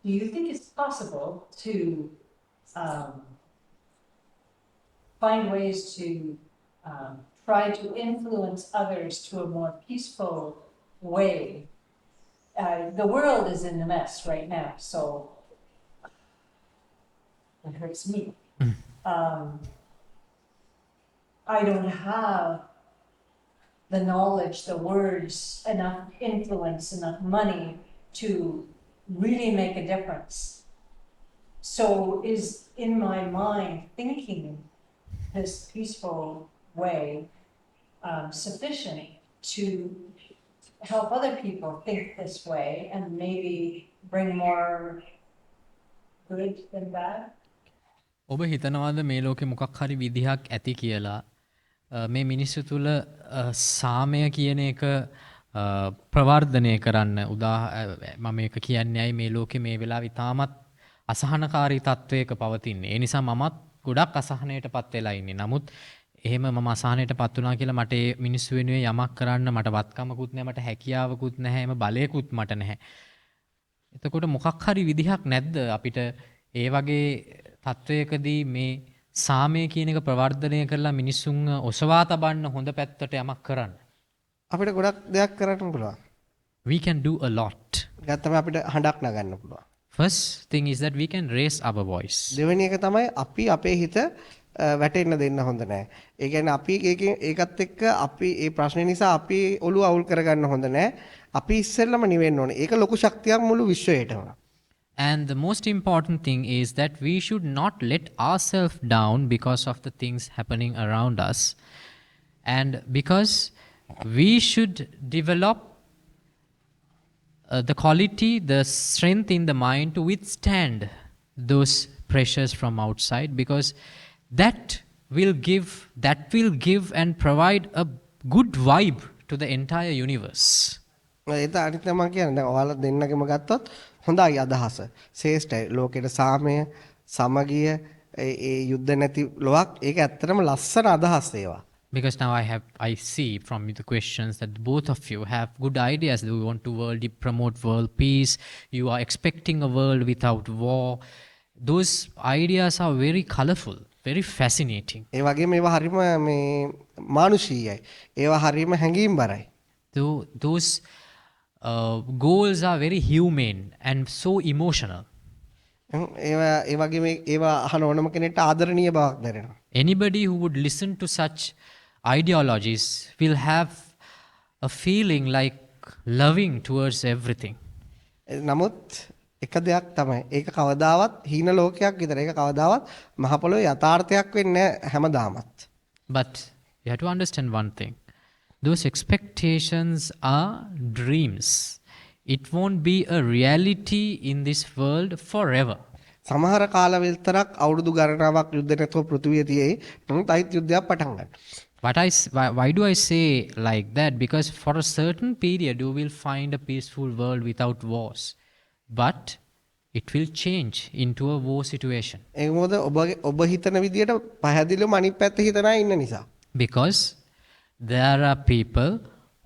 Do you think it's possible to find ways to try to influence others to a more peaceful way? The world is in a mess right now, so it hurts me. I don't have the knowledge, the words, enough influence, enough money to really make a difference. So is in my mind thinking this peaceful way sufficient to help other people think this way and maybe bring more good than bad? ඔබ හිතනවාද මේ ලෝකෙ මොකක් හරි විදිහක් ඇති කියලා මේ මිනිස්සු තුළ සාමය කියන එක ප්‍රවර්ධනය කරන්න මම ඒක කියන්නේ ඇයි මේ ලෝකෙ මේ වෙලාවේ තාමත් අසහනකාරී තත්වයක පවතින්නේ. ඒ නිසා මමත් ගොඩක් අසහනයට පත් වෙලා ඉන්නේ. නමුත් එහෙම මම අසහනයට පත් වුණා කියලා මට ඒ මිනිස්සු වෙනුවෙන් යමක් කරන්න මට වත්කමකුත් නැහැ, මට හැකියාවකුත් නැහැ, එම බලයකුත් මට නැහැ. එතකොට මොකක් හරි විදිහක් නැද්ද අපිට ඒ වගේ තත්වයකදී මේ සාමය කියන එක ප්‍රවර්ධනය කරලා මිනිස්සුන් ඔසවා තබන්න හොඳ පැත්තට යමක් කරන්න? අපිට ගොඩක් දෙයක් කරන්න පුළුවන්. We can do a lot. ඒක තමයි අපිට හඬක් නගන්න පුළුවන්. First thing is that we can raise our voice. දෙවෙනි එක තමයි අපි අපේ හිත වැටෙන්න දෙන්න හොඳ නැහැ. ඒ කියන්නේ අපි ඒකත් එක්ක අපි මේ ප්‍රශ්නේ නිසා අපි ඔළුව අවුල් කරගන්න හොඳ නැහැ. අපි ඉස්සෙල්ලම නිවෙන්න ඕනේ. ඒක ලොකු ශක්තියක් මුළු විශ්වයටම. And the most important thing is that we should not let ourselves down because of the things happening around us. And because we should develop the quality, the strength in the mind to withstand those pressures from outside, because that will give and provide a good vibe to the entire universe. ඒක අනිත් මම කියන්නේ දැන් ඔයාලා දෙන්නගෙම ගත්තොත් හොඳයි අදහස. ශ්‍රේෂ්ඨයි. ලෝකෙට සාමය, සමගිය, ඒ යුද්ධ නැති ලොවක් ඒක ඇත්තටම ලස්සන අදහස් ඒවා. Because now I see from the questions that both of you have good ideas. You want to promote world peace. You are expecting a world without war. Those ideas are very colorful, very fascinating. ඒ වගේම ඒවා හරිම මේ මානුෂීයයි. ඒවා හරිම හැඟීම්බරයි. Those goals are very humane and so emotional. ඒවා ඒ වගේම ඒවා අහන ඕනම කෙනෙක්ට ආදරණීය බවක් දැනෙනවා. Anybody who would listen to such ideologies will have a feeling like loving towards everything. නමුත් එක දෙයක් තමයි ඒක කවදාවත් හීන ලෝකයක් විතර ඒක කවදාවත් මහ පොළොවේ යථාර්ථයක් වෙන්නේ නැහැ හැමදාමත්. But you have to understand one thing. Those expectations are dreams. It won't be a reality in this world forever. සමහර කාල විතරක් අවුරුදු ගණනාවක් යුද්ධ නැතුව පෘථිවිය තියේ. නමුත් අයිත් යුද්ධයක් පටන් ගන්නවා. Why do I say like that? Because for a certain period you will find a peaceful world without wars. But it will change into a war situation. ඒක මොකද ඔබ හිතන විදියට පහදිලිවම අනිත් පැත්ත හිතන අය ඉන්න නිසා. Because there are people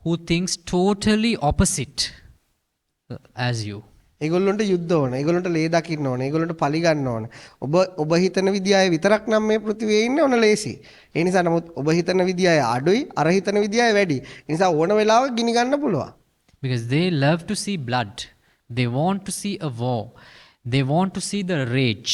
who thinks totally opposite as you. ඒගොල්ලන්ට යුද්ධ ඕන. ඒගොල්ලන්ට ලේ දකින්න ඕන. ඒගොල්ලන්ට පලි ගන්න ඕන. ඔබ හිතන විදිය අය විතරක් නම් මේ පෘථිවියේ ඉන්නේ ඕන ලේසි. ඒ නිසා නමුත් ඔබ හිතන විදිය අය අඩුයි, අර හිතන විදිය අය වැඩි. ඒ නිසා ඕන වෙලාවක ගිනි ගන්න පුළුවන්. Because they love to see blood. They want to see a war. They want to see the rage.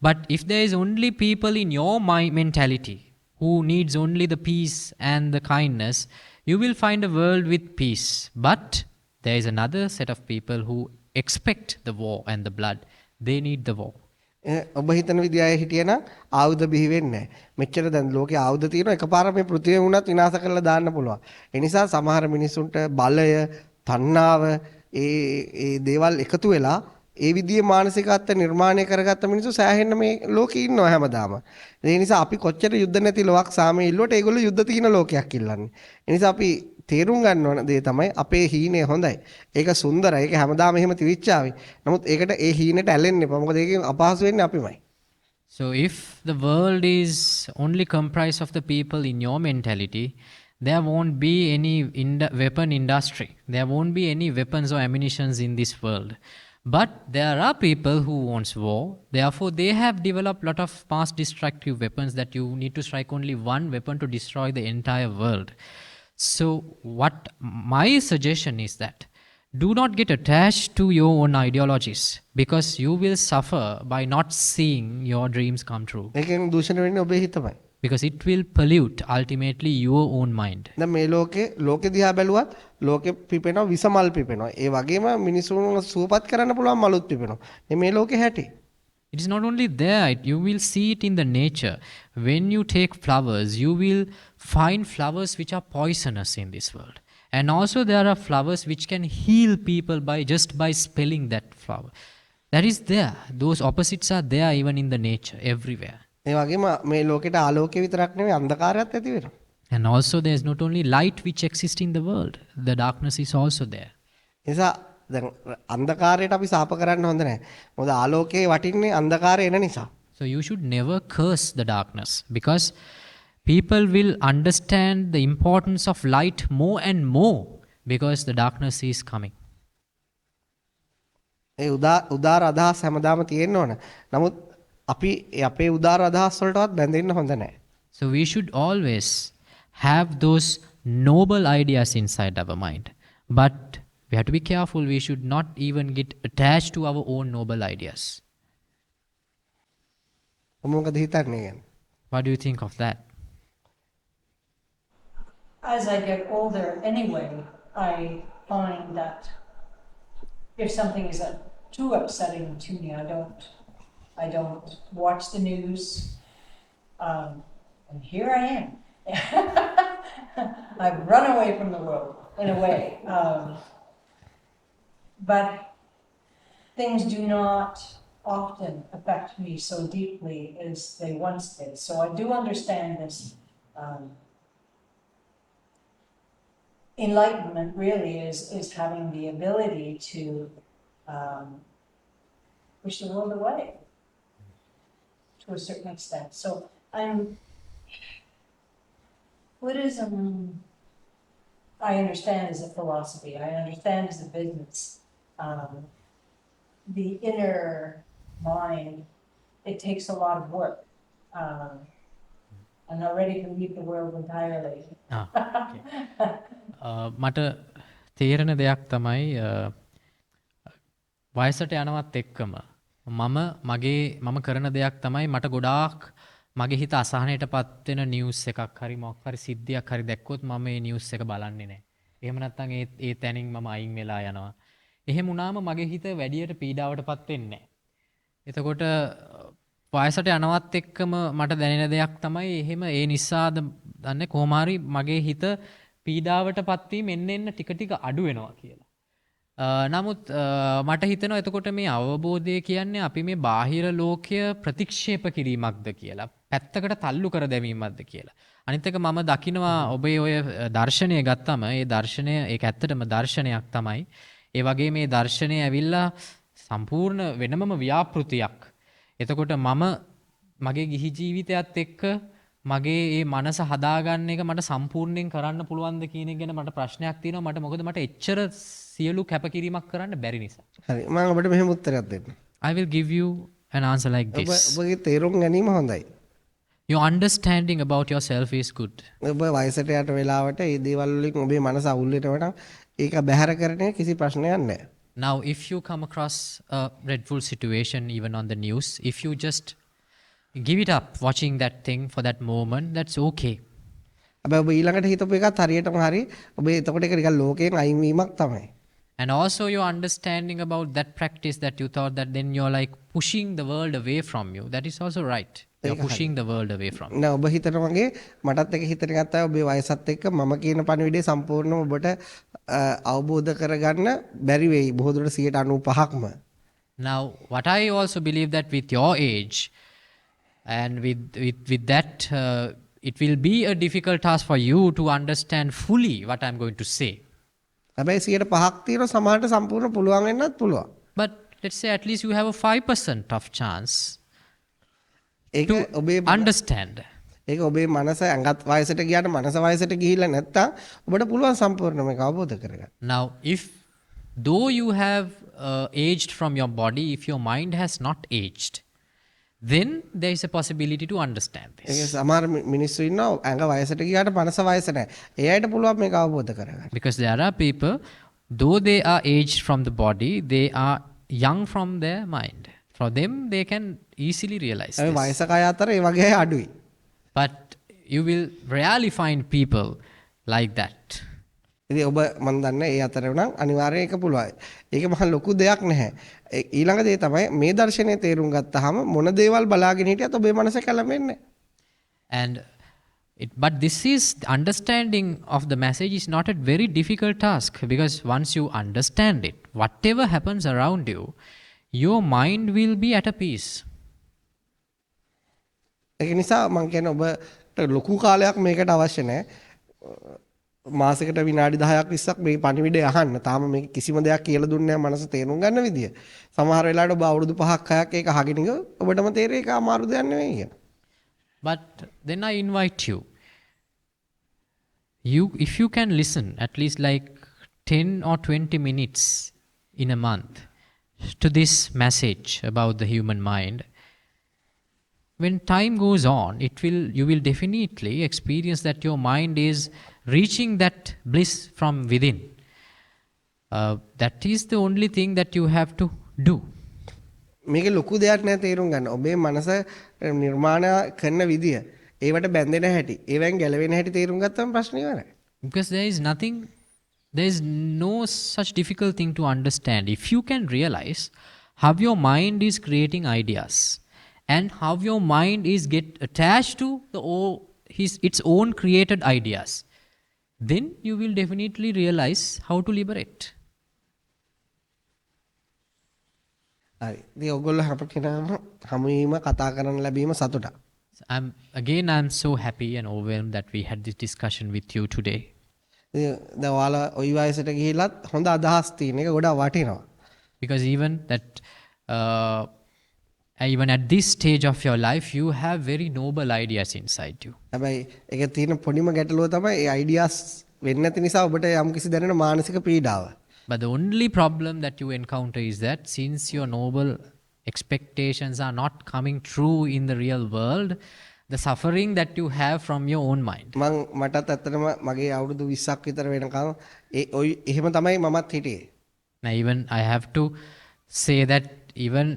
But if there is only people in your mentality who needs only the peace and the kindness, you will find a world with peace. But there is another set of people who expect the war and the blood. They need the war. ඔබ හිතන විදිහයි හිටියනම් ආයුධ බිහි වෙන්නේ නැහැ. මෙච්චර දැන් ලෝකේ ආයුධ තියෙනවා එකපාර මේ පෘථිවිය වුණත් විනාශ කරලා දාන්න පුළුවන්. ඒ නිසා සමහර මිනිසුන්ට බලය, තණ්හාව ඒ දේවල් එකතු වෙලා ඒ විදිහේ මානසිකත්ව නිර්මාණය කරගත්ත මිනිස්සු සෑහෙන්න මේ ලෝකේ ඉන්නවා හැමදාම. ඒ නිසා අපි කොච්චර යුද්ධ නැති ලෝකයක් සාමයේ ඉල්ලුවට ඒගොල්ලෝ යුද්ධ තියෙන ලෝකයක් ඉල්ලන්නේ. ඒ නිසා අපි තේරුම් ගන්න ඕන දේ තමයි අපේ හීනය හොඳයි. ඒක සුන්දරයි. ඒක හැමදාම එහෙම තිවිච්චාවි. නමුත් ඒකට ඒ හීනෙට ඇලෙන්න එපා. මොකද ඒකෙන් අපහසු වෙන්නේ අපිමයි. So if the world is only comprised of the people in your mentality, there won't be any weapon industry. There won't be any weapons or ammunitions in this world. But there are people who wants war. Therefore, they have developed lot of mass destructive weapons that you need to strike only one weapon to destroy the entire world. So what my suggestion is that do not get attached to your own ideologies, because you will suffer by not seeing your dreams come true. ඒකෙන් දූෂණය වෙන්නේ ඔබේ හිතමයි. Because it will pollute ultimately your own mind. දැන් මේ ලෝකේ දිහා බැලුවත් ලෝකෙ පිපෙනවා විසමල් පිපෙනවා. ඒ වගේම මිනිසුන්ව සුවපත් කරන්න පුළුවන් මලුත් පිපෙනවා. මේ ලෝකේ හැටි. It is not only there, you will see it in the nature. When you take flowers, you will find flowers which are poisonous in this world. And also there are flowers which can heal people by smelling that flower. That is there. Those opposites are there even in the nature, everywhere. ඒ වගේම මේ ලෝකෙට ආලෝකය විතරක් නෙවෙයි අන්ධකාරයත් ඇති වෙනවා. And also there is not only light which exists in the world, the darkness is also there. නිසා දැන් අන්ධකාරයට අපි සාප කරන්න හොඳ නැහැ. මොකද ආලෝකයේ වටින්නේ අන්ධකාරය එන නිසා. So you should never curse the darkness, because people will understand the importance of light more and more because the darkness is coming. ඒ උදාර අදහස් හැමදාම තියෙන්න ඕන. නමුත් අපි අපේ උදාර අදහස් වලටවත් බැඳෙන්න හොඳ නැහැ. So we should always have those noble ideas inside our mind. But we have to be careful. We should not even get attached to our own noble ideas. මොකද හිතන්නේ ගැන? What do you think of that? As I get older anyway, I find that if something is too upsetting to me, I don't watch the news. And here I am. I've run away from the world in a way. But things do not often affect me so deeply as they once did. So I do understand this. Enlightenment really is having the ability to push the world away to a certain extent. So Buddhism, I understand as a philosophy, I understand as a business. The inner mind, it takes a lot of work. I'm not ready to leave the world entirely. මට තේරෙන දෙයක් තමයි වයසට යනවත් එක්කම මම කරන දෙයක් තමයි මට ගොඩාක් මගේ හිත අසහනයට පත් වෙන නිවුස් එකක් හරි මොකක් හරි සිද්ධියක් හරි දැක්කොත් මම මේ නිවුස් එක බලන්නේ නැහැ. එහෙම නැත්නම් ඒ තැනින් මම අයින් වෙලා යනවා. එහෙම වුණාම මගේ හිත වැඩියට පීඩාවට පත් වෙන්නේ නැහැ. එතකොට වයසට යනවත් එක්කම මට දැනෙන දෙයක් තමයි එහෙම ඒ නිසාද දන්නේ කොහොම හරි මගේ හිත පීඩාවට පත්වීම එන්න ටික ටික අඩු වෙනවා කියලා. නමුත් මට හිතෙනවා එතකොට මේ අවබෝධය කියන්නේ අපි මේ බාහිර ලෝකය ප්‍රතික්ෂේප කිරීමක්ද කියලා, පැත්තකට තල්ලු කර දැමීමක්ද කියලා. අනිත් එක මම දකිනවා ඔබේ ඔය දර්ශනය ගත්තම ඒ දර්ශනය ඒක ඇත්තටම දර්ශනයක් තමයි. ඒ වගේ මේ දර්ශනය ඇවිල්ලා සම්පූර්ණ වෙනමම ව්‍යාපෘතියක්. එතකොට මම මගේ ගිහි ජීවිතයත් එක්ක මගේ මේ මනස හදාගන්න එක මට සම්පූර්ණයෙන් කරන්න පුළුවන්ද කියන එක ගැන මට ප්‍රශ්නයක් තියෙනවා. මට මොකද මට එච්චර සියලු කැපකිරීමක් කරන්න බැරි නිසා. හරි මම ඔබට මෙහෙම උත්තරයක් දෙන්න. I will give you an answer like this. ඔබගේ තේරුම් ගැනීම හොඳයි. Your understanding about yourself is good. ඔබ වයසට යට වෙලාවට මේ දේවල් වලින් ඔබේ මනස අවුල් වෙනවට ඒක බැහැර කරන්නේ කිසි ප්‍රශ්නයක් නැහැ. Now, if you come across a dreadful situation, even on the news, if you just give it up watching that thing for that moment, that's okay. හැබැයි ඔබ ඊළඟට හිතපු එකත් හරියටම හරි. ඔබ එතකොට ඒක නිකන් ලෝකයෙන් අයින් වීමක් තමයි. And also your understanding about that practice that you thought that then you're like pushing the world away from you. That is also right. You're pushing the world away from you. නෑ ඔබ හිතන වගේ මටත් එක හිතන එකත් තමයි ඔබේ වයසත් එක්ක මම කියන පණිවිඩය සම්පූර්ණයෙන්ම ඔබට අවබෝධ කරගන්න බැරි වෙයි. බොහෝ දුරට 95%ක්ම. Now, what I also believe that with your age and with that, it will be a difficult task for you to understand fully what I'm going to say. හැබැයි 105ක් තියෙන සමහරට සම්පූර්ණ පුළුවන් වෙන්නත් පුළුවන්. But let's say at least you have a 5% of chance ඒක to ඔබේ understand. ඒක ඔබේ මනස ඇඟත් වයසට ගියාට මනස වයසට ගිහිල්ලා නැත්තම් ඔබට පුළුවන් සම්පූර්ණයෙන්ම මේක අවබෝධ කරගන්න. Now, if though you have aged from your body, if your mind has not aged, then there is a possibility to understand ඒක this. සමහර මිනිස්සු ඉන්නවා ඇඟ වයසට ගියාට මනස වයස නැහැ. ඒ අයට පුළුවන් මේක අවබෝධ කරගන්න. Because there are people, though they are aged from the body, they are young from their mind. For them, they can easily realize A this. වයසක අය අතර ඒ වගේ අය අඩුයි. But you will rarely find people like that. ඉතින් ඔබ මන් දන්නේ ඒ අතර උනම් අනිවාර්යයෙන් ඒක පුළුවන්. ඒක මහ ලොකු දෙයක් නැහැ. ඊළඟ දේ තමයි මේ දර්ශනය තේරුම් ගත්තාම මොන දේවල් බලාගෙන හිටියත් ඔබේ මනස කැළඹෙන්නේ. And but this is understanding of the message is not a very difficult task, because once you understand it, whatever happens around you, your mind will be at a peace. ඒක නිසා මම කියන්නේ ඔබට ලොකු කාලයක් මේකට අවශ්‍ය නැහැ. මාසෙකට විනාඩි 10ක් 20ක් මේ පණිවිඩය අහන්න. තාම මේක කිසිම දෙයක් කියලා දුන්නේ නැහැ මනස තේරුම් ගන්න විදිය. සමහර වෙලාවට ඔබ අවුරුදු 5ක් 6ක් ඒක අහගෙන ඉඳ ඔබටම තේරෙයි ඒක අමාරු දෙයක් නෙවෙයි කියලා. But then I invite you, if you can listen at least like 10 or 20 minutes in a month to this message about the human mind, when time goes on, you will definitely experience that your mind is reaching that bliss from within. That is the only thing that you have to do. මේක ලොකු දෙයක් නෑ තේරුම් ගන්න. ඔබේ මනස නිර්මාණ කරන විදිය, ඒවට බැඳෙන හැටි, ඒවෙන් ගැලවෙන හැටි තේරුම් ගත්තම ප්‍රශ්නේ ඉවරයි. Because there is no such difficult thing to understand. If you can realize how your mind is creating ideas and how your mind is get attached to its own created ideas, then you will definitely realize how to liberate. හරි. ඉතින් ඔයගොල්ලෝ හැම කෙනාම හැමෝම කතා කරන්න ලැබීම සතුටක්. I'm so happy and overwhelmed that we had this discussion with you today. ඉතින් දැන් ඔයාලා ওই වයසට ගිහිල්ලත් හොඳ අදහස් තියෙන එක ගොඩාක් වටිනවා. Because even at this stage of your life, you have very noble ideas inside you. හැබැයි ඒක තියෙන පොඩිම ගැටලුව තමයි ඒ අයිඩියාස් වෙන්නේ නැති නිසා ඔබට යම්කිසි දැනෙන මානසික පීඩාව. But the only problem that you encounter is that since your noble expectations are not coming true in the real world, the suffering that you have from your own mind. මටත් ඇත්තටම මගේ අවුරුදු 20ක් විතර වෙනකන් එහෙම තමයි මමත් හිටියේ. Now even I have to say that even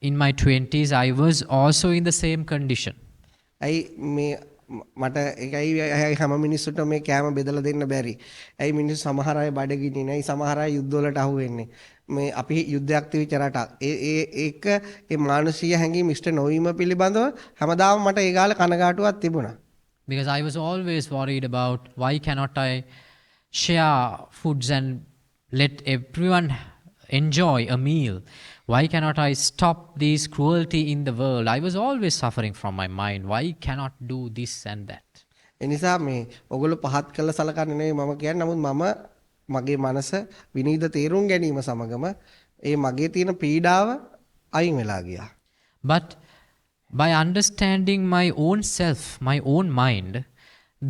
in my 20s, I was also in the same condition. ඇයි මේ මට ඒකයි හැම මිනිස්සුන්ට මේ කෑම බෙදලා දෙන්න බැරි. ඇයි මිනිස්සු සමහර අය බඩගිනි නෑ, සමහර අය යුද්ධ වලට අහු වෙන්නේ. මේ අපි යුද්ධයක් තිබිච්ච රටක්. ඒක ඒ මානසික හැඟීම් ඉෂ්ට නොවීම පිළිබඳව හැමදාම මට ඒ ගාල කනගාටුවක් තිබුණා. Because I was always worried about why cannot I share foods and let everyone enjoy a meal. Why cannot I stop this cruelty in the world? I was always suffering from my mind. Why cannot do this and that? ඒ නිසා මේ ඔයගොල්ලෝ පහත් කළ සලකන්නේ නෙවෙයි මම කියන්නේ. නමුත් මම මගේ මනස විනීත තේරුම් ගැනීම සමගම ඒ මගේ තියෙන පීඩාව අයින් වෙලා ගියා. But by understanding my own self, my own mind,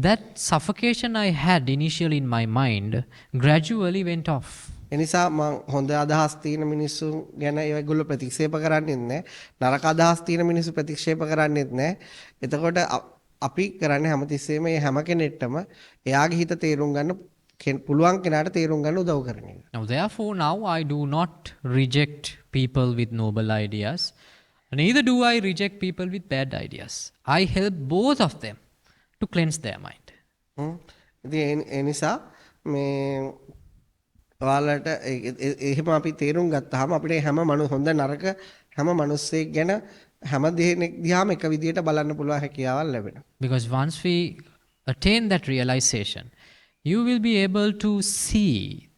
that suffocation I had initially in my mind gradually went off. එනිසා මම හොඳ අදහස් තියෙන මිනිස්සු ගැන ඒගොල්ලෝ ප්‍රතික්ෂේප කරන්නේ නැහැ. නරක අදහස් තියෙන මිනිස්සු ප්‍රතික්ෂේප කරන්නේත් නැහැ. එතකොට අපි කරන්නේ හැමතිස්සෙම මේ හැම කෙනෙක්ටම එයාගේ හිත තේරුම් ගන්න පුළුවන් කෙනාට තේරුම් ගන්න උදව් කරන එක. Now, therefore, now I do not reject people with noble ideas, neither do I reject people with bad ideas. I help both of them to cleanse their mind. ඉතින් ඒ නිසා මේ ඔයාලට එහෙම අපි තේරුම් ගත්තාම අපිට හැම හොඳ නරක හැම මිනිස්සෙක් ගැන හැම දෙයක් දිහාම එක විදියට බලන්න පුළුවන් හැකියාවක් ලැබෙනවා. Because once we attain that realization, you will be able to see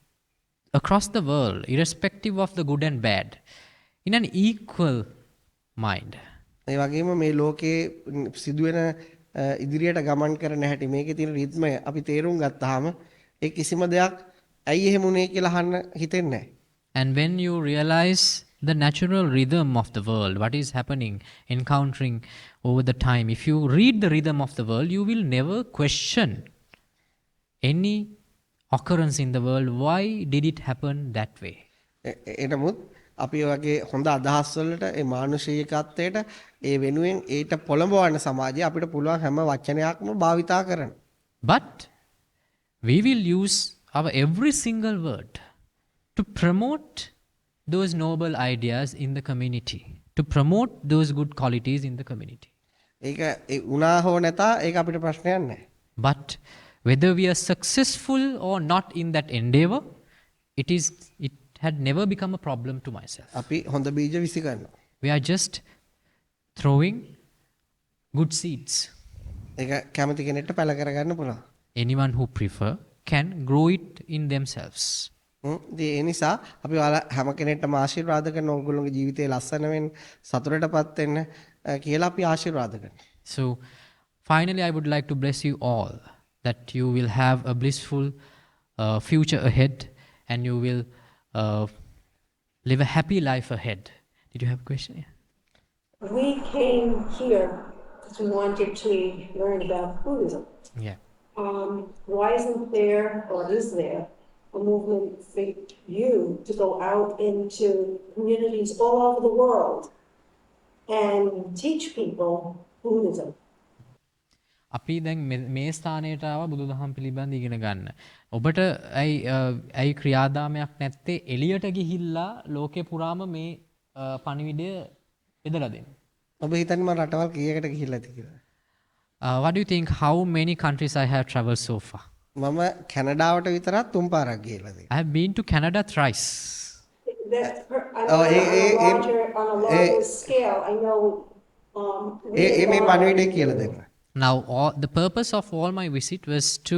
across the world, irrespective of the good and bad, in an equal mind. ඒ වගේම මේ ලෝකයේ සිදුවෙන ඉදිරියට ගමන් කරන හැටි මේකේ තියෙන රිද්මය අපි තේරුම් ගත්තාම ඒ කිසිම දෙයක් ඇයි එහෙම උනේ කියලා අහන්න හිතෙන්නේ නැහැ. And when you realize the natural rhythm of the world, what is happening, encountering over the time, if you read the rhythm of the world, you will never question any occurrence in the world. Why did it happen that way? එනමුත් අපි වගේ හොඳ අදහස් වලට ඒ මානුෂිකත්වයට ඒ වෙනුවෙන් ඊට පොළඹවන සමාජය අපිට පුළුවන් හැම වචනයක්ම භාවිතා කරන්න. But we will use our every single word to promote those noble ideas in the community, to promote those good qualities in the community. ඒක උනා හෝ නැතා ඒක අපිට ප්‍රශ්නයක් නැහැ. But whether we are successful or not in that endeavor, it had never become a problem to myself. අපි හොඳ බීජ විසි කරනවා. We are just throwing good seeds. ඒක කැමති කෙනෙක්ට පැල කරගන්න පුළුවන්. Anyone who prefer can grow it in themselves. ඒ නිසා අපි ඔයාලා හැම කෙනෙක්ටම ආශිර්වාද කරන ඕගොල්ලෝගේ ජීවිතේ ලස්සන වෙන්න සතුටටපත් වෙන්න කියලා අපි ආශිර්වාද කරනවා. So finally I would like to bless you all that you will have a blissful future ahead and you will live a happy life ahead. Did you have a question? Yeah. We came here because we wanted to learn about Buddhism. Yeah. Why isn't there, or is there, a movement for you to go out into communities all over the world and teach people Buddhism? අපි දැන් මේ ස්ථානයට ආව බුදුදහම පිළිබඳ ඉගෙන ගන්න. ඔබට ඇයි ක්‍රියාදාමයක් නැත්තේ එළියට ගිහිල්ලා ලෝකේ පුරාම මේ පණිවිඩය බෙදලා දෙන්න. ඔබ හිතන්නේ මම රටවල් කීයකට ගිහිල්ලා ඇති කියලා? What do you think how many countries I have traveled so far? මම කැනඩාවට විතරක් 3 පාරක් ගිහිල්ලා තියෙනවා. I have been to Canada thrice. On a larger scale, I know. මේ පණිවිඩය කියලා දෙන්න. Now, the purpose of all my visit was to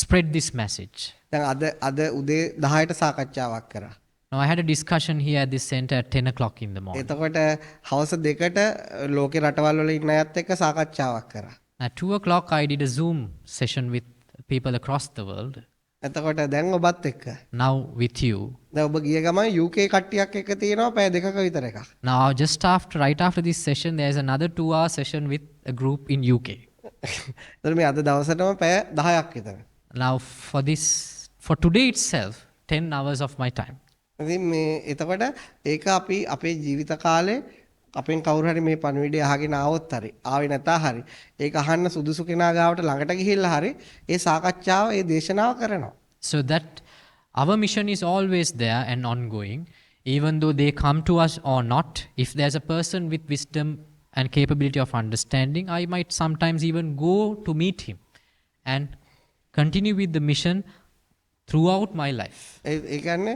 spread this message. දැන් අද උදේ 10ට සාකච්ඡාවක් කරා. Now, I had a discussion here at this center at 10 o'clock in the morning. එතකොට හවස 2ට ලෝකේ රටවල් වල ඉන්න අයත් එක්ක සාකච්ඡාවක් කරා. At 2 o'clock, I did a Zoom session with people across the world. එතකොට දැන් ඔබත් එක්ක. Now, with you. දැන් ඔබ ගිය ගමන් UK කට්ටියක් එක්ක තියෙනවා පැය 2ක විතර එකක්. Now, right after this session, there is another 2-hour session with a group in UK. එතකොට මේ අද දවසටම පැය 10ක් විතර. Now, for today itself, 10 hours of my time. ඉතින් මේ එතකොට ඒක අපි අපේ ජීවිත කාලේ අපෙන් කවුරු හරි මේ පණිවිඩය අහගෙන ආවොත් හරි ආවේ නැතා හරි ඒක අහන්න සුදුසු කෙනා ගාවට ළඟට ගිහිල්ලා හරි ඒ සාකච්ඡාව ඒ දේශනාව කරනවා. So that our mission is always there and ongoing, even though they come to us or not. If there's a person with wisdom and capability of understanding, I might sometimes even go to meet him and continue with the mission throughout my life. ඒ කියන්නේ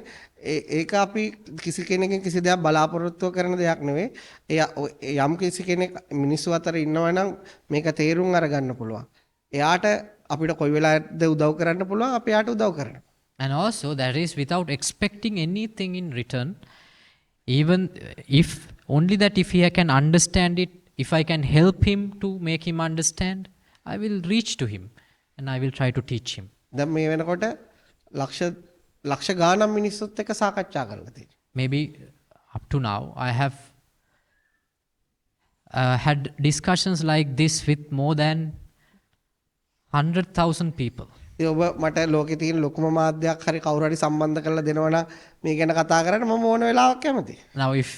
ඒක අපි කිසි කෙනෙක්ගෙන් කිසි දෙයක් බලාපොරොත්තු කරන දෙයක් නෙවෙයි. ඒ යම් කිසි කෙනෙක් මිනිස්සු අතර ඉන්නවා නම් මේක තේරුම් අරගන්න පුළුවන්. එයාට අපිට කොයි වෙලාවද උදව් කරන්න පුළුවන් අපි එයාට උදව් කරනවා. And also that is without expecting anything in return, even if only that if he can understand it, if I can help him to make him understand, I will reach to him and I will try to teach him. දැන් මේ වෙනකොට ලක්ෂ ගාණක් මිනිස්සුත් එක්ක සාකච්ඡා කරලා තියෙනවා. Maybe up to now I have had discussions like this with more than 100,000 people. ඉතින් ඔබ මට ලෝකේ තියෙන ලොකුම මාධ්‍යයක් හරි කවුරු හරි සම්බන්ධ කරලා දෙනවා නම් මේ ගැන කතා කරන්න මම ඕන වෙලාවක කැමතියි. Now if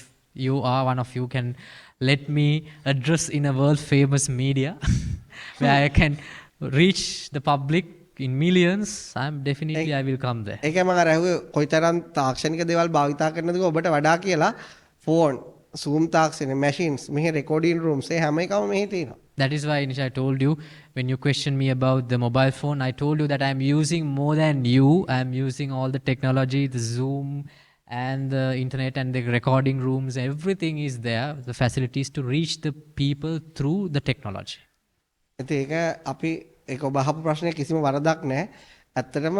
you are one of you can let me address in a world famous media where I can reach the public in millions, I will come there. ඒකයි මම අර ඇහුවේ කොයිතරම් තාක්ෂණික දේවල් භාවිතා කරනද ඔබට වඩා කියලා ෆෝන් Zoom තාක්ෂණ machines මෙහි recording rooms ඒ හැම එකම මෙහි තියෙනවා. That is why, Nisha, I told you, when you questioned me about the mobile phone, I told you that I am using more than you. I am using all the technology, the Zoom and the internet and the recording rooms. Everything is there, the facilities to reach the people through the technology. ඉතින් ඒක අපි ඒක ඔබ අහපු ප්‍රශ්නේ කිසිම වරදක් නැහැ. ඇත්තටම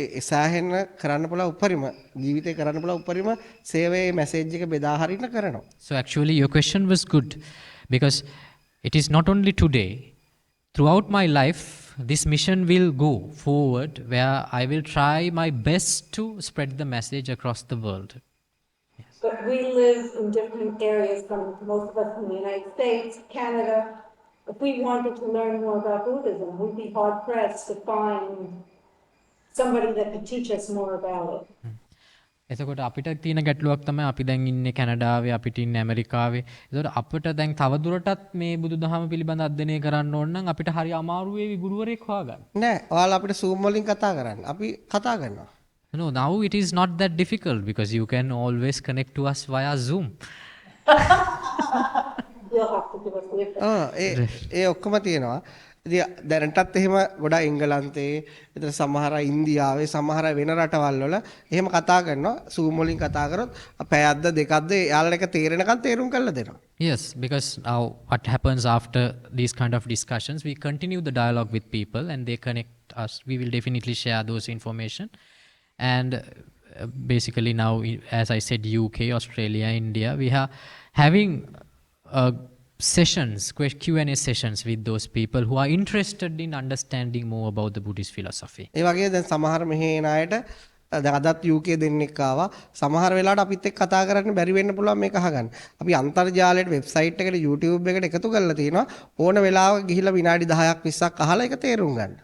ඒ සෑහෙන කරන්න පුළුවන් උපරිම ජීවිතේ කරන්න පුළුවන් උපරිම සේවයේ මැසේජ් එක බෙදා හරින්න කරනවා. So actually your question was good, because it is not only today. Throughout my life, this mission will go forward where I will try my best to spread the message across the world. But we live in different areas from most of us in the United States, Canada. If we wanted to learn more about Buddhism, we'd be hard pressed to find somebody that could teach us more about it. එතකොට අපිට තියෙන ගැටලුවක් තමයි අපි දැන් ඉන්නේ කැනඩාවේ, අපිට ඉන්නේ ඇමරිකාවේ. ඒතකොට අපිට දැන් තවදුරටත් මේ බුදුදහම පිළිබඳ අධ්‍යයනය කරන්න ඕන නම් අපිට හරි අමාරු වේවි ගුරුවරයෙක් හොයාගන්න. නෑ ඔයාලා අපිට Zoom වලින් කතා කරන්න. අපි කතා කරනවා. No, now it is not that difficult because you can always connect to us via Zoom. You'll have to give us a lift. ඒ ඔක්කොම තියෙනවා. ඉතින් දැනටත් එහෙම ගොඩාක් එංගලන්තේ, විතර සමහර ඉන්දියාවේ, සමහර වෙන රටවල් වල එහෙම කතා කරනවා. Zoom වලින් කතා කරොත් පැයක්ද දෙකක්ද යාළුවා එක තේරෙනකන් තේරුම් කරලා දෙනවා. Yes, because now what happens after these kind of discussions, we continue the dialogue with people and they connect us. We will definitely share those information. And basically now, as I said, UK, Australia, India, we are having sessions, Q&A sessions with those people who are interested in understanding more about the Buddhist philosophy. ඒ වගේ දැන් සමහර මෙහි එන අයට දැන් අදත් UK දෙන්නෙක් ආවා. සමහර වෙලාවට අපිත් එක්ක කතා කරන්න බැරි වෙන්න පුළුවන් මේක අහගන්න. අපි අන්තර්ජාලයට වෙබ්සයිට් එකට YouTube එකට එකතු කරලා තියෙනවා. ඕන වෙලාවක ගිහිල්ලා විනාඩි 10ක් 20ක් අහලා ඒක තේරුම් ගන්න.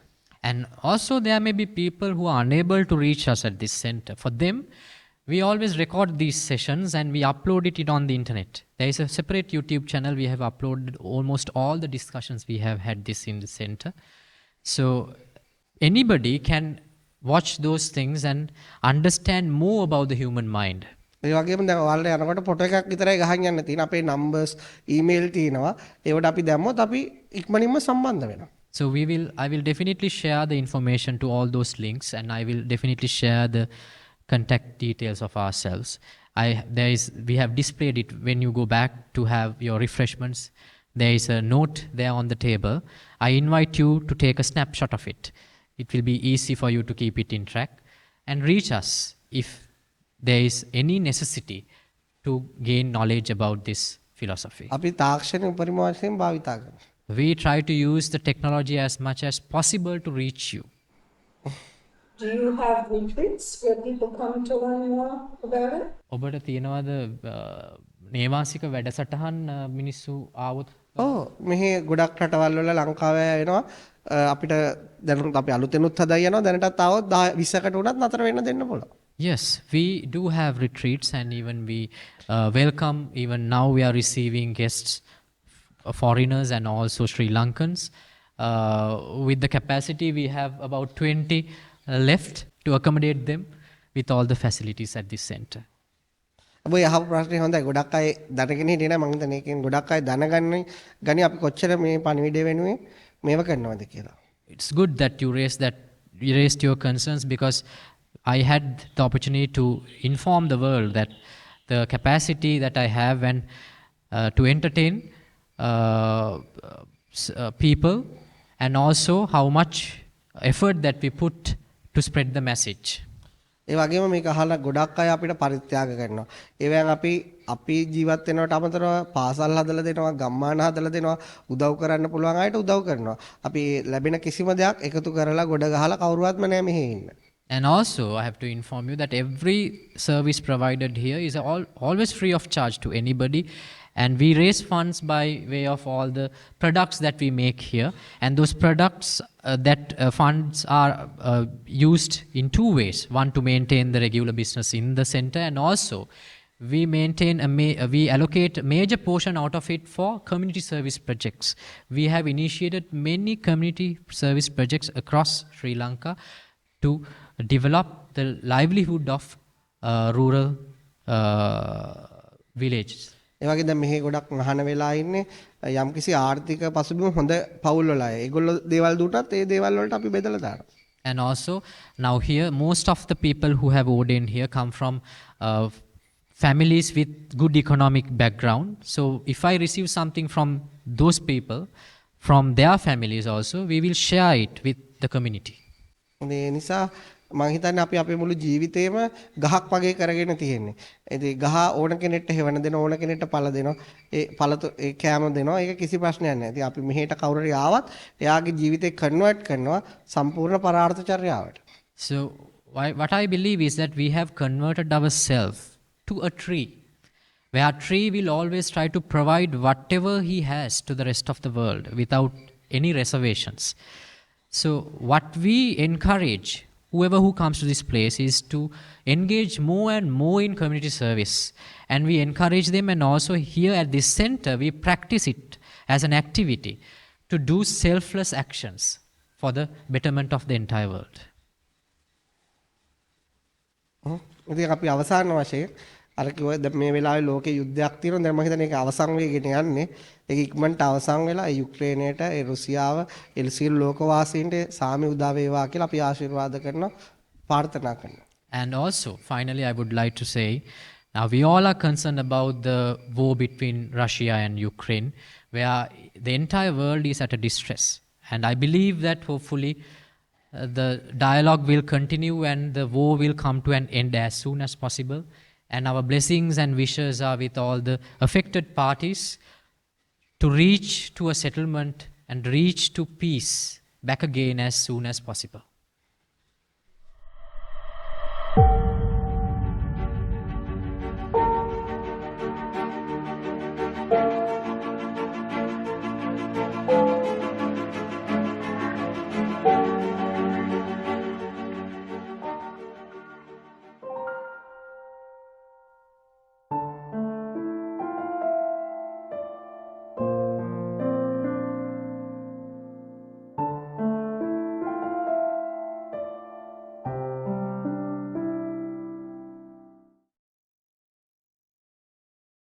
And also there may be people who are unable to reach us at this center. For them, we always record these sessions and we upload it on the internet. There is a separate YouTube channel. We have uploaded almost all the discussions we have had this in the center. So anybody can watch those things and understand more about the human mind. ඒ වගේම දැන් ඔයාලට යනකොට photo එකක් විතරයි ගහන් යන්න තියෙන. අපේ numbers, email තියෙනවා. ඒවට අපි දැම්මොත් අපි ඉක්මනින්ම සම්බන්ධ වෙනවා. So I will definitely share the information to all those links, and I will definitely share the contact details of ourselves. We have displayed it when you go back to have your refreshments. There is a note there on the table. I invite you to take a snapshot of it. It will be easy for you to keep it in track and reach us if there is any necessity to gain knowledge about this philosophy. අපි තාක්ෂණය උපරිම වශයෙන් භාවිතා කරනවා. We try to use the technology as much as possible to reach you. Do you have retreats where people come to learn more about it? ඔබට තියෙනවද නේවාසික වැඩසටහන් මිනිස්සු ආවොත්? ඔව් මෙහි ගොඩක් රටවල් වල ලංකාවේ වෙනවා. අපිට දැනුත් අපි අලුතෙනුත් හදා යනවා. දැනටත් ආවොත් 20කට උනත් නතර වෙන්න දෙන්න පුළුවන්. Yes, we do have retreats and even we welcome, even now we are receiving guests, foreigners and also Sri Lankans. With the capacity we have about 20 left to accommodate them with all the facilities at this center. ඔබ යහපු ප්‍රශ්නේ හොඳයි. ගොඩක් අය දැනගෙන හිටියේ නැහැ. මම හිතන්නේ ඒකෙන් ගොඩක් අය දැනගන්නේ ගනි අපි කොච්චර මේ පණිවිඩය වෙනුවෙන් මේව කරනවද කියලා. It's good that you raised your concerns, because I had the opportunity to inform the world that the capacity that I have and to entertain people, and also how much effort that we put to spread the message. ඒ වගේම මේක අහලා ගොඩක් අය අපිට පරිත්‍යාග කරනවා. ඒවෙන් අපි ජීවත් වෙනවට අමතරව පාසල් හදලා දෙනවා, ගම්මාන හදලා දෙනවා, උදව් කරන්න පුළුවන් අයට උදව් කරනවා. අපි ලැබෙන කිසිම දෙයක් එකතු කරලා ගොඩ ගහලා කවුරුවත්ම නැහැ මෙහි ඉන්න. And also I have to inform you that every service provided here is always free of charge to anybody. And we raise funds by way of all the products that we make here. And those products, funds are used in two ways. One, to maintain the regular business in the center. And also, we maintain we allocate a major portion out of it for community service projects. We have initiated many community service projects across Sri Lanka to develop the livelihood of rural villages. ඒ වගේ දැන් මෙහි ගොඩක් මහාන වෙලා ඉන්නේ යම්කිසි ආර්ථික පසුබිම හොඳ පවුල් වල අය. ඒගොල්ලෝ දේවල් දුටත් ඒ දේවල් වලට අපි බෙදලා දානවා. And also now here most of the people who have ordained here come from families with good economic background. So if I receive something from those people, from their families also, we will share it with the community. ඒ නිසා මම හිතන්නේ අපි අපේ මුළු ජීවිතේම ගහක් වගේ කරගෙන තියෙන්නේ. ඉතින් ගහ ඕන කෙනෙක්ට හේවන දෙන ඕන කෙනෙක්ට පළ දෙනවා. ඒ පළ ඒ කැම දෙනවා. ඒක කිසි ප්‍රශ්නයක් නැහැ. ඉතින් අපි මෙහෙට කවුරු හරි ආවත් එයාගේ ජීවිතේ කන්වර්ට් කරනවා සම්පූර්ණ පරාර්ථචර්යාවට. So what I believe is that we have converted ourselves to a tree, where a tree will always try to provide whatever he has to the rest of the world without any reservations. So what we encourage whoever who comes to this place is to engage more and more in community service, and we encourage them, and also here at this center we practice it as an activity to do selfless actions for the betterment of the entire world. ඉතින් අපි අවසාන වශයෙන් අර කිව්වා දැන් මේ වෙලාවේ ලෝකේ යුද්ධයක් තියෙනවා. දැන් මම හිතන්නේ ඒක අවසන් වෙගෙන යන්නේ. ඒක ඉක්මනට අවසන් වෙලා ඒ යුක්‍රේනයට, ඒ රුසියාව, ඒ සියලු ලෝකවාසීන්ට සාමය උදා වේවා කියලා අපි ආශිර්වාද කරනවා, ප්‍රාර්ථනා කරනවා. And also, finally, I would like to say, now we all are concerned about the war between Russia and Ukraine, where the entire world is at a distress. And I believe that hopefully the dialogue will continue and the war will come to an end as soon as possible. And our blessings and wishes are with all the affected parties to reach to a settlement and reach to peace back again as soon as possible.